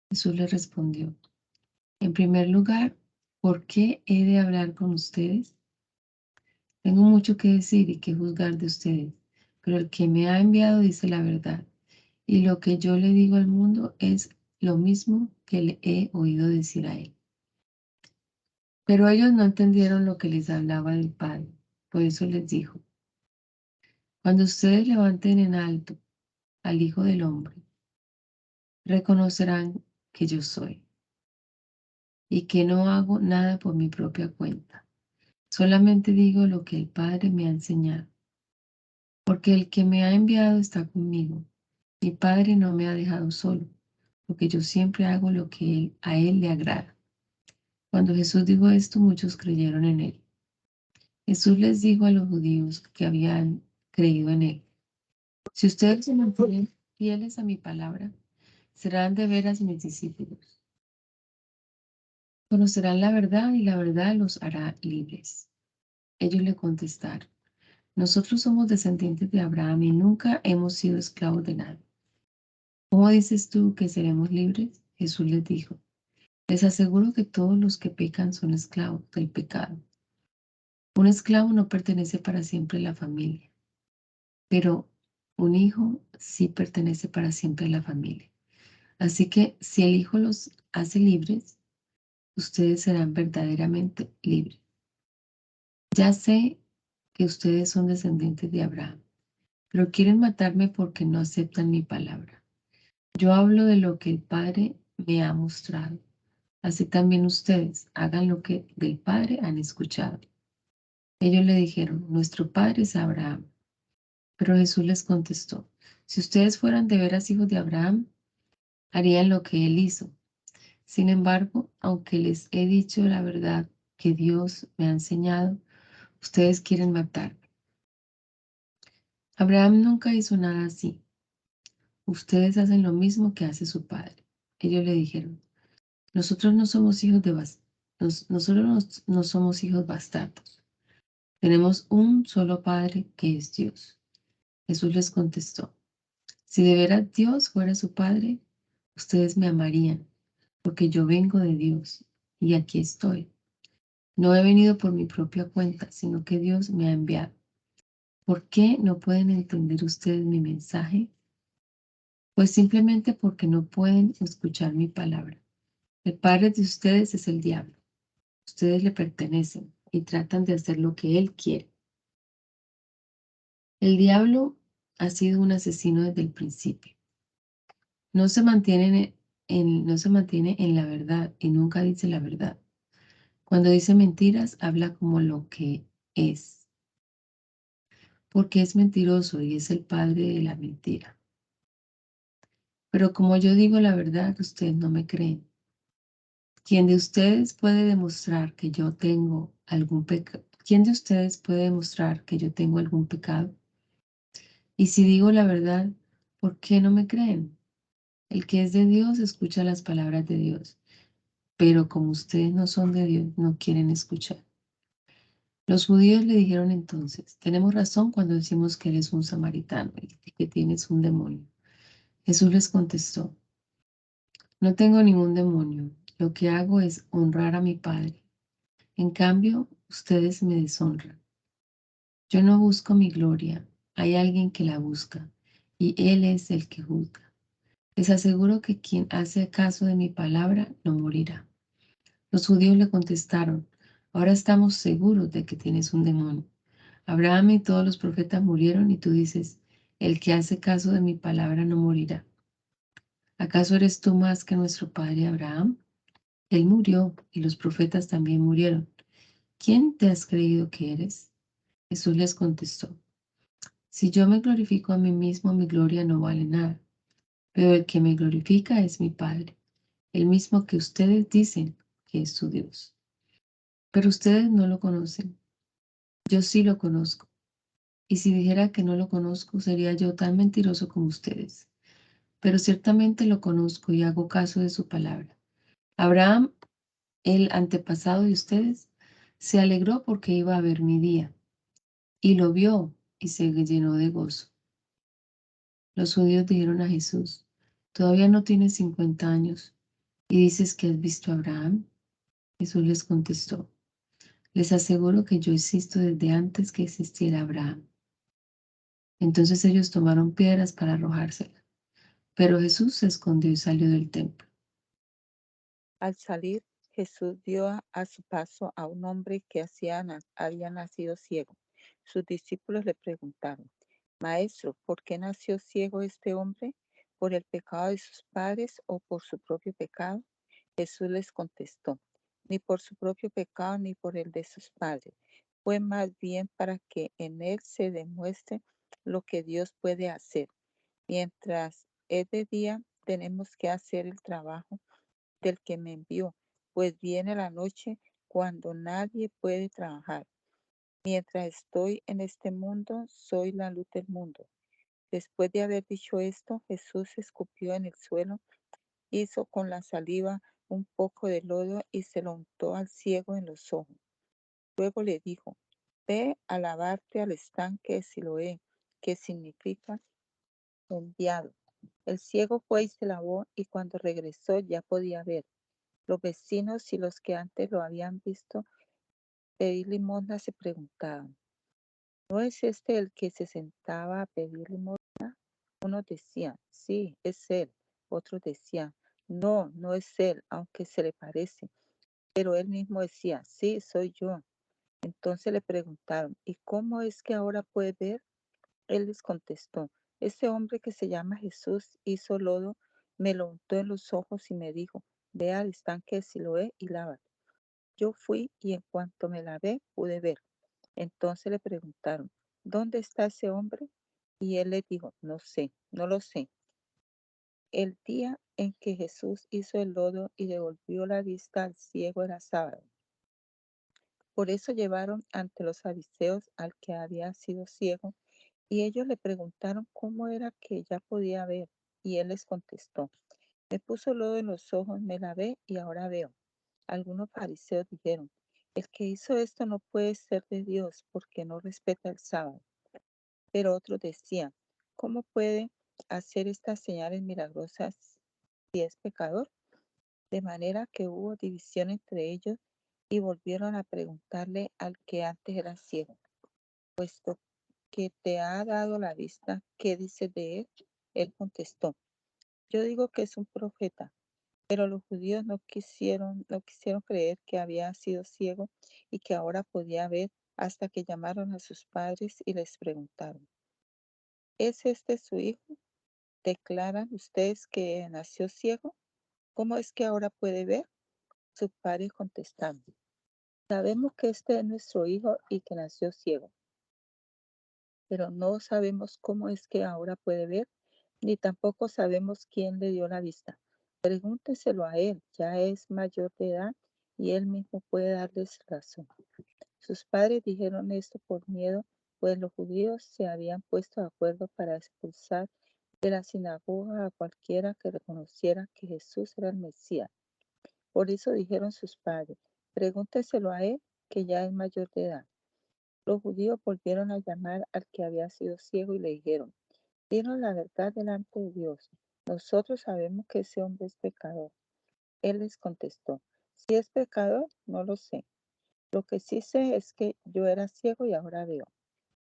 Jesús le respondió, en primer lugar, ¿por qué he de hablar con ustedes? Tengo mucho que decir y que juzgar de ustedes, pero el que me ha enviado dice la verdad, y lo que yo le digo al mundo es lo mismo que le he oído decir a él. Pero ellos no entendieron lo que les hablaba del Padre, por eso les dijo, cuando ustedes levanten en alto al Hijo del Hombre, reconocerán que yo soy, y que no hago nada por mi propia cuenta, solamente digo lo que el Padre me ha enseñado. Porque el que me ha enviado está conmigo. Mi Padre no me ha dejado solo, porque yo siempre hago lo que a él le agrada. Cuando Jesús dijo esto, muchos creyeron en él. Jesús les dijo a los judíos que habían creído en él, si ustedes se mantienen fieles a mi palabra, serán de veras mis discípulos. Conocerán la verdad y la verdad los hará libres. Ellos le contestaron, nosotros somos descendientes de Abraham y nunca hemos sido esclavos de nadie. ¿Cómo dices tú que seremos libres? Jesús les dijo, les aseguro que todos los que pecan son esclavos del pecado. Un esclavo no pertenece para siempre a la familia, pero un hijo sí pertenece para siempre a la familia. Así que si el Hijo los hace libres, ustedes serán verdaderamente libres. Ya sé que ustedes son descendientes de Abraham, pero quieren matarme porque no aceptan mi palabra. Yo hablo de lo que el Padre me ha mostrado. Así también ustedes hagan lo que del Padre han escuchado. Ellos le dijeron, nuestro Padre es Abraham. Pero Jesús les contestó, si ustedes fueran de veras hijos de Abraham, harían lo que él hizo. Sin embargo, aunque les he dicho la verdad que Dios me ha enseñado, ustedes quieren matarme. Abraham nunca hizo nada así. Ustedes hacen lo mismo que hace su padre. Ellos le dijeron, nosotros no somos hijos de nosotros no somos hijos bastardos. Tenemos un solo Padre que es Dios. Jesús les contestó, si de veras Dios fuera su Padre, ustedes me amarían, porque yo vengo de Dios y aquí estoy. No he venido por mi propia cuenta, sino que Dios me ha enviado. ¿Por qué no pueden entender ustedes mi mensaje? Pues simplemente porque no pueden escuchar mi palabra. El padre de ustedes es el diablo. Ustedes le pertenecen y tratan de hacer lo que él quiere. El diablo ha sido un asesino desde el principio. No se mantiene en la verdad y nunca dice la verdad. Cuando dice mentiras, habla como lo que es, porque es mentiroso y es el padre de la mentira. Pero como yo digo la verdad, ustedes no me creen. ¿Quién de ustedes puede demostrar que yo tengo algún pecado? ¿Quién de ustedes puede demostrar que yo tengo algún pecado? Y si digo la verdad, ¿por qué no me creen? El que es de Dios escucha las palabras de Dios, pero como ustedes no son de Dios, no quieren escuchar. Los judíos le dijeron entonces, tenemos razón cuando decimos que eres un samaritano y que tienes un demonio. Jesús les contestó, no tengo ningún demonio, lo que hago es honrar a mi Padre. En cambio, ustedes me deshonran. Yo no busco mi gloria, hay alguien que la busca, y Él es el que juzga. Les aseguro que quien hace caso de mi palabra no morirá. Los judíos le contestaron, ahora estamos seguros de que tienes un demonio. Abraham y todos los profetas murieron y tú dices, el que hace caso de mi palabra no morirá. ¿Acaso eres tú más que nuestro padre Abraham? Él murió y los profetas también murieron. ¿Quién te has creído que eres? Jesús les contestó, si yo me glorifico a mí mismo, mi gloria no vale nada, pero el que me glorifica es mi Padre, el mismo que ustedes dicen que es su Dios. Pero ustedes no lo conocen, yo sí lo conozco. Y si dijera que no lo conozco, sería yo tan mentiroso como ustedes. Pero ciertamente lo conozco y hago caso de su palabra. Abraham, el antepasado de ustedes, se alegró porque iba a ver mi día, y lo vio y se llenó de gozo. Los judíos dijeron a Jesús, todavía no tienes 50 años, y dices que has visto a Abraham. Jesús les contestó, les aseguro que yo existo desde antes que existiera Abraham. Entonces ellos tomaron piedras para arrojárselas. Pero Jesús se escondió y salió del templo. Al salir, Jesús vio a su paso a un hombre que había nacido ciego. Sus discípulos le preguntaron, Maestro, ¿por qué nació ciego este hombre? ¿Por el pecado de sus padres o por su propio pecado? Jesús les contestó, ni por su propio pecado ni por el de sus padres. Fue más bien para que en él se demuestre lo que Dios puede hacer. Mientras es de día, tenemos que hacer el trabajo del que me envió, pues viene la noche cuando nadie puede trabajar. Mientras estoy en este mundo, soy la luz del mundo. Después de haber dicho esto, Jesús escupió en el suelo, hizo con la saliva un poco de lodo y se lo untó al ciego en los ojos. Luego le dijo, ve a lavarte al estanque de Siloé, que significa enviado. El ciego fue y se lavó y cuando regresó ya podía ver. Los vecinos y los que antes lo habían visto pedir limosna se preguntaban, ¿no es este el que se sentaba a pedir limosna? Unos decían, sí, es él. Otros decían, no, no es él, aunque se le parece. Pero él mismo decía, sí, soy yo. Entonces le preguntaron, ¿y cómo es que ahora puede ver? Él les contestó, ese hombre que se llama Jesús hizo lodo, me lo untó en los ojos y me dijo, ve al estanque de Siloé y lávate. Yo fui y en cuanto me lavé pude ver. Entonces le preguntaron, ¿dónde está ese hombre? Y él les dijo, no sé, no lo sé. El día en que Jesús hizo el lodo y devolvió la vista al ciego era sábado. Por eso llevaron ante los fariseos al que había sido ciego y ellos le preguntaron cómo era que ya podía ver. Y él les contestó, me puso lodo en los ojos, me lavé y ahora veo. Algunos fariseos dijeron, el que hizo esto no puede ser de Dios porque no respeta el sábado. Pero otros decían, ¿cómo puede hacer estas señales milagrosas si es pecador? De manera que hubo división entre ellos y volvieron a preguntarle al que antes era ciego, puesto que te ha dado la vista, ¿qué dices de él? Él contestó, yo digo que es un profeta. Pero los judíos no quisieron creer que había sido ciego y que ahora podía ver hasta que llamaron a sus padres y les preguntaron, ¿es este su hijo? ¿Declaran ustedes que nació ciego? ¿Cómo es que ahora puede ver? Sus padres contestaron, sabemos que este es nuestro hijo y que nació ciego, pero no sabemos cómo es que ahora puede ver, ni tampoco sabemos quién le dio la vista. Pregúnteselo a él, ya es mayor de edad y él mismo puede darles razón. Sus padres dijeron esto por miedo, pues los judíos se habían puesto de acuerdo para expulsar de la sinagoga a cualquiera que reconociera que Jesús era el Mesías. Por eso dijeron sus padres, pregúnteselo a él, que ya es mayor de edad. Los judíos volvieron a llamar al que había sido ciego y le dijeron: dinos la verdad delante de Dios. Nosotros sabemos que ese hombre es pecador. Él les contestó: si es pecador, no lo sé. Lo que sí sé es que yo era ciego y ahora veo.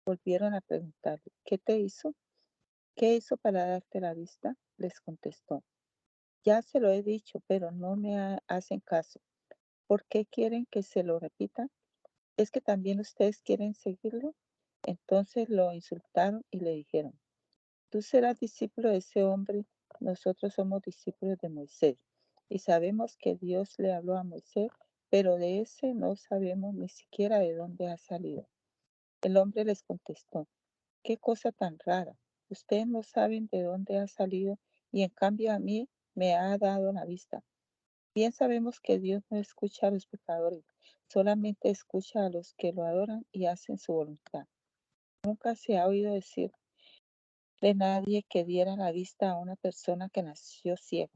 Volvieron a preguntarle: ¿qué te hizo? ¿Qué hizo para darte la vista? Les contestó: ya se lo he dicho, pero no me hacen caso. ¿Por qué quieren que se lo repita? ¿Es que también ustedes quieren seguirlo? Entonces lo insultaron y le dijeron: tú serás discípulo de ese hombre, nosotros somos discípulos de Moisés. Y sabemos que Dios le habló a Moisés, pero de ese no sabemos ni siquiera de dónde ha salido. El hombre les contestó: qué cosa tan rara. Ustedes no saben de dónde ha salido y en cambio a mí me ha dado la vista. Bien sabemos que Dios no escucha a los pecadores, solamente escucha a los que lo adoran y hacen su voluntad. Nunca se ha oído decir de nadie que diera la vista a una persona que nació ciego.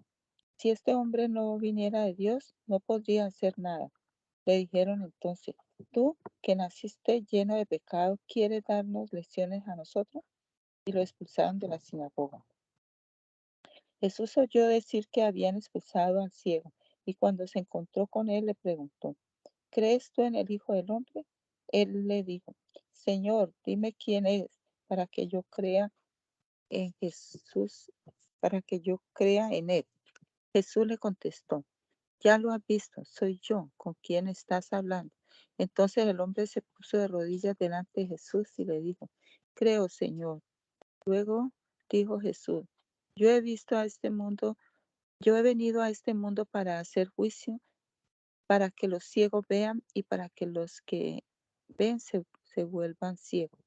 Si este hombre no viniera de Dios, no podría hacer nada. Le dijeron entonces: tú, que naciste lleno de pecado, ¿quieres darnos lecciones a nosotros? Y lo expulsaron de la sinagoga. Jesús oyó decir que habían expulsado al ciego, y cuando se encontró con él le preguntó: ¿crees tú en el Hijo del Hombre? Él le dijo: Señor, dime quién es, para que yo crea en Jesús, para que yo crea en él. Jesús le contestó: ya lo has visto, soy yo con quien estás hablando. Entonces el hombre se puso de rodillas delante de Jesús y le dijo: creo, Señor. Luego dijo Jesús: yo he venido a este mundo para hacer juicio, para que los ciegos vean y para que los que ven se vuelvan ciegos.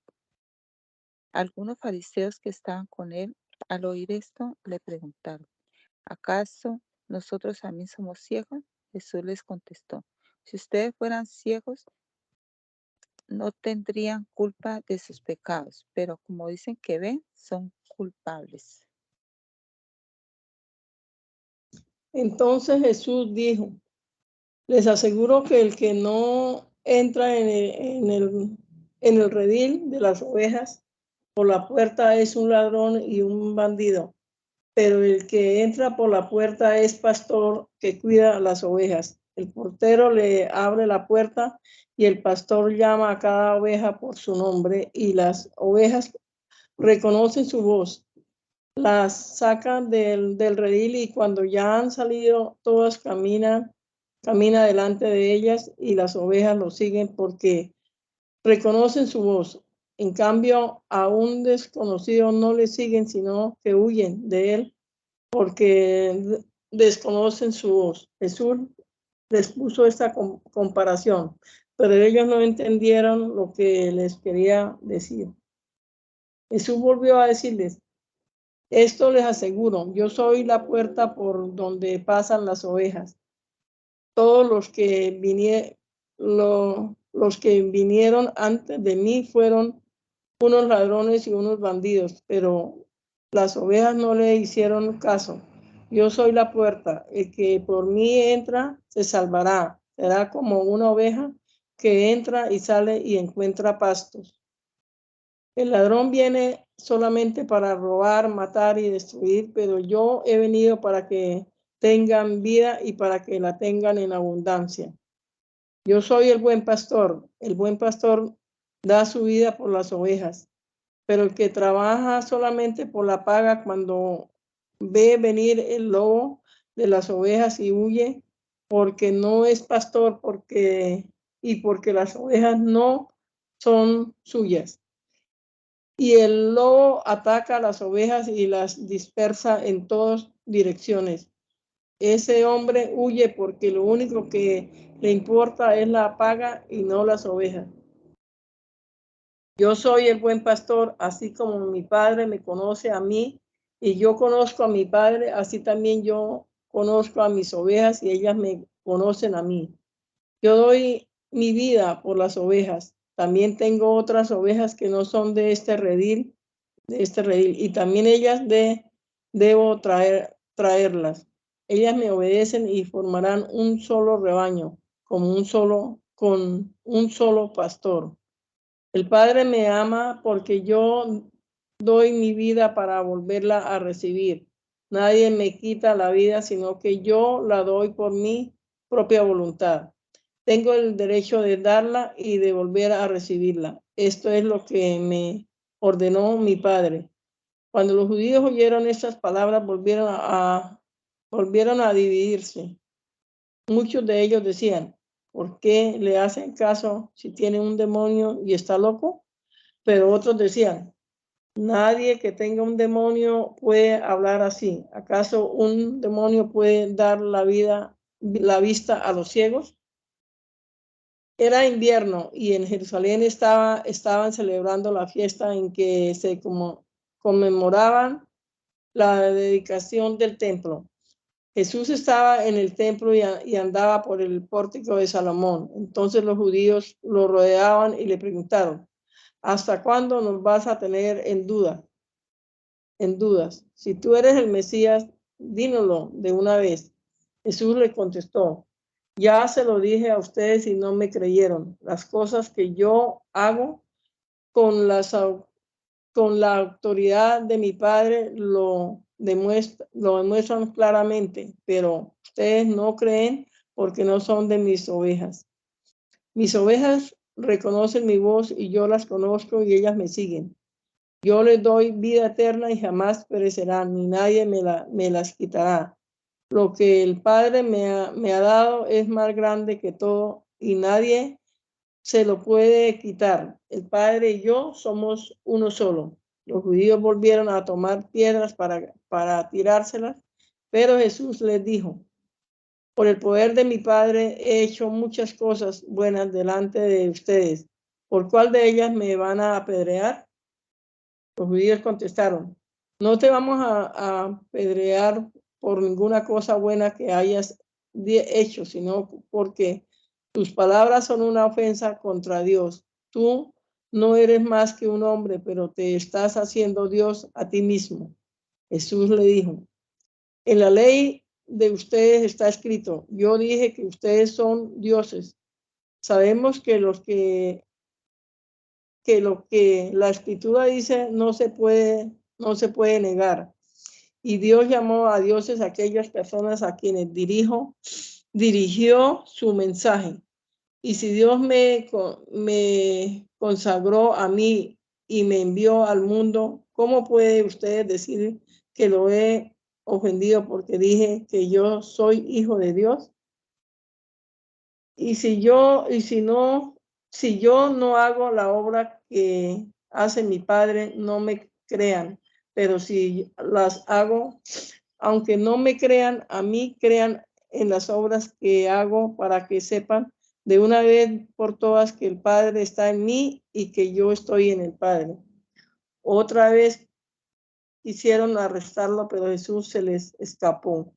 Algunos fariseos que estaban con él, al oír esto, le preguntaron: ¿acaso nosotros también somos ciegos? Jesús les contestó: si ustedes fueran ciegos, no tendrían culpa de sus pecados, pero como dicen que ven, son culpables. Entonces Jesús dijo: les aseguro que el que no entra en el redil de las ovejas por la puerta es un ladrón y un bandido, pero el que entra por la puerta es pastor que cuida a las ovejas. El portero le abre la puerta y el pastor llama a cada oveja por su nombre y las ovejas reconocen su voz. Las sacan del redil y cuando ya han salido todas camina delante de ellas y las ovejas lo siguen porque reconocen su voz. En cambio, a un desconocido no le siguen, sino que huyen de él porque desconocen su voz. Jesús les puso esta comparación, pero ellos no entendieron lo que les quería decir. Jesús volvió a decirles: esto les aseguro, yo soy la puerta por donde pasan las ovejas. Todos los que vinieron antes de mí fueron unos ladrones y unos bandidos, pero las ovejas no le hicieron caso. Yo soy la puerta, el que por mí entra se salvará, será como una oveja que entra y sale y encuentra pastos. El ladrón viene solamente para robar, matar y destruir, pero yo he venido para que tengan vida y para que la tengan en abundancia. Yo soy el buen pastor da su vida por las ovejas, pero el que trabaja solamente por la paga, cuando ve venir el lobo de las ovejas y huye, porque no es pastor, porque las ovejas no son suyas. Y el lobo ataca a las ovejas y las dispersa en todas direcciones. Ese hombre huye porque lo único que le importa es la paga y no las ovejas. Yo soy el buen pastor, así como mi Padre me conoce a mí y yo conozco a mi Padre, así también yo conozco a mis ovejas y ellas me conocen a mí. Yo doy mi vida por las ovejas. También tengo otras ovejas que no son de este redil, y también ellas debo traerlas. Ellas me obedecen y formarán un solo rebaño, con un solo pastor. El Padre me ama porque yo doy mi vida para volverla a recibir. Nadie me quita la vida, sino que yo la doy por mi propia voluntad. Tengo el derecho de darla y de volver a recibirla. Esto es lo que me ordenó mi Padre. Cuando los judíos oyeron estas palabras, volvieron a dividirse. Muchos de ellos decían, ¿por qué le hacen caso si tiene un demonio y está loco? Pero otros decían, nadie que tenga un demonio puede hablar así. ¿Acaso un demonio puede dar la vista a los ciegos? Era invierno y en Jerusalén estaban celebrando la fiesta en que se conmemoraban la dedicación del templo. Jesús estaba en el templo y andaba por el pórtico de Salomón. Entonces los judíos lo rodeaban y le preguntaron, ¿hasta cuándo nos vas a tener en dudas? Si tú eres el Mesías, dínoslo de una vez. Jesús le contestó, ya se lo dije a ustedes y no me creyeron. Las cosas que yo hago con la autoridad de mi Padre lo demuestran claramente, pero ustedes no creen porque no son de mis ovejas. Mis ovejas reconocen mi voz y yo las conozco y ellas me siguen. Yo les doy vida eterna y jamás perecerán, ni nadie me las quitará. Lo que el Padre me ha dado es más grande que todo y nadie se lo puede quitar. El Padre y yo somos uno solo. Los judíos volvieron a tomar piedras para tirárselas, pero Jesús les dijo, por el poder de mi Padre he hecho muchas cosas buenas delante de ustedes. ¿Por cuál de ellas me van a apedrear? Los judíos contestaron, no te vamos a apedrear por ninguna cosa buena que hayas hecho, sino porque tus palabras son una ofensa contra Dios. Tú no eres más que un hombre, pero te estás haciendo Dios a ti mismo. Jesús le dijo, en la ley de ustedes está escrito, yo dije que ustedes son dioses. Sabemos que lo que la escritura dice no se puede negar. Y Dios llamó a dioses a aquellas personas a quienes dirigió su mensaje. Y si Dios me consagró a mí y me envió al mundo, ¿cómo puede ustedes decir que lo he ofendido porque dije que yo soy hijo de Dios? Si yo no hago la obra que hace mi Padre, no me crean, pero si las hago, aunque no me crean, a mí crean en las obras que hago para que sepan de una vez por todas que el Padre está en mí y que yo estoy en el Padre. Otra vez quisieron arrestarlo, pero Jesús se les escapó.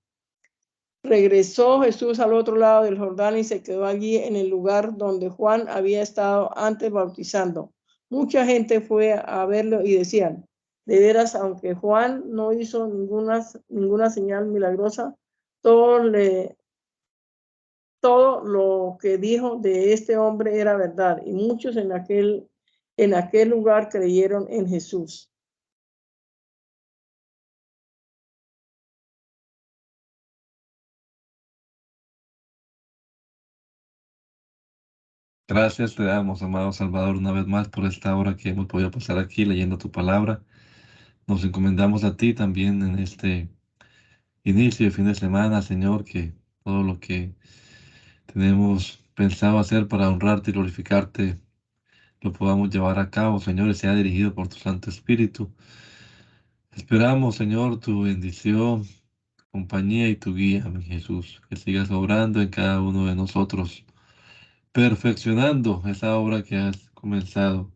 Regresó Jesús al otro lado del Jordán y se quedó allí en el lugar donde Juan había estado antes bautizando. Mucha gente fue a verlo y decían, de veras, aunque Juan no hizo ninguna señal milagrosa, todo lo que dijo de este hombre era verdad. Y muchos en aquel lugar creyeron en Jesús. Gracias te damos, amado Salvador, una vez más por esta hora que hemos podido pasar aquí leyendo tu palabra. Nos encomendamos a ti también en este inicio de fin de semana, Señor, que todo lo que tenemos pensado hacer para honrarte y glorificarte lo podamos llevar a cabo, Señor, y sea dirigido por tu Santo Espíritu. Esperamos, Señor, tu bendición, tu compañía y tu guía, mi Jesús, que sigas obrando en cada uno de nosotros, perfeccionando esa obra que has comenzado.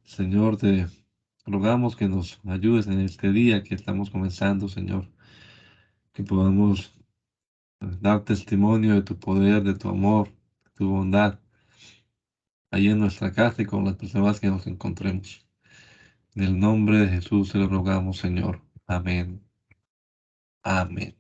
Señor, te rogamos que nos ayudes en este día que estamos comenzando, Señor, que podamos dar testimonio de tu poder, de tu amor, de tu bondad, ahí en nuestra casa y con las personas que nos encontremos. En el nombre de Jesús se lo rogamos, Señor. Amén. Amén.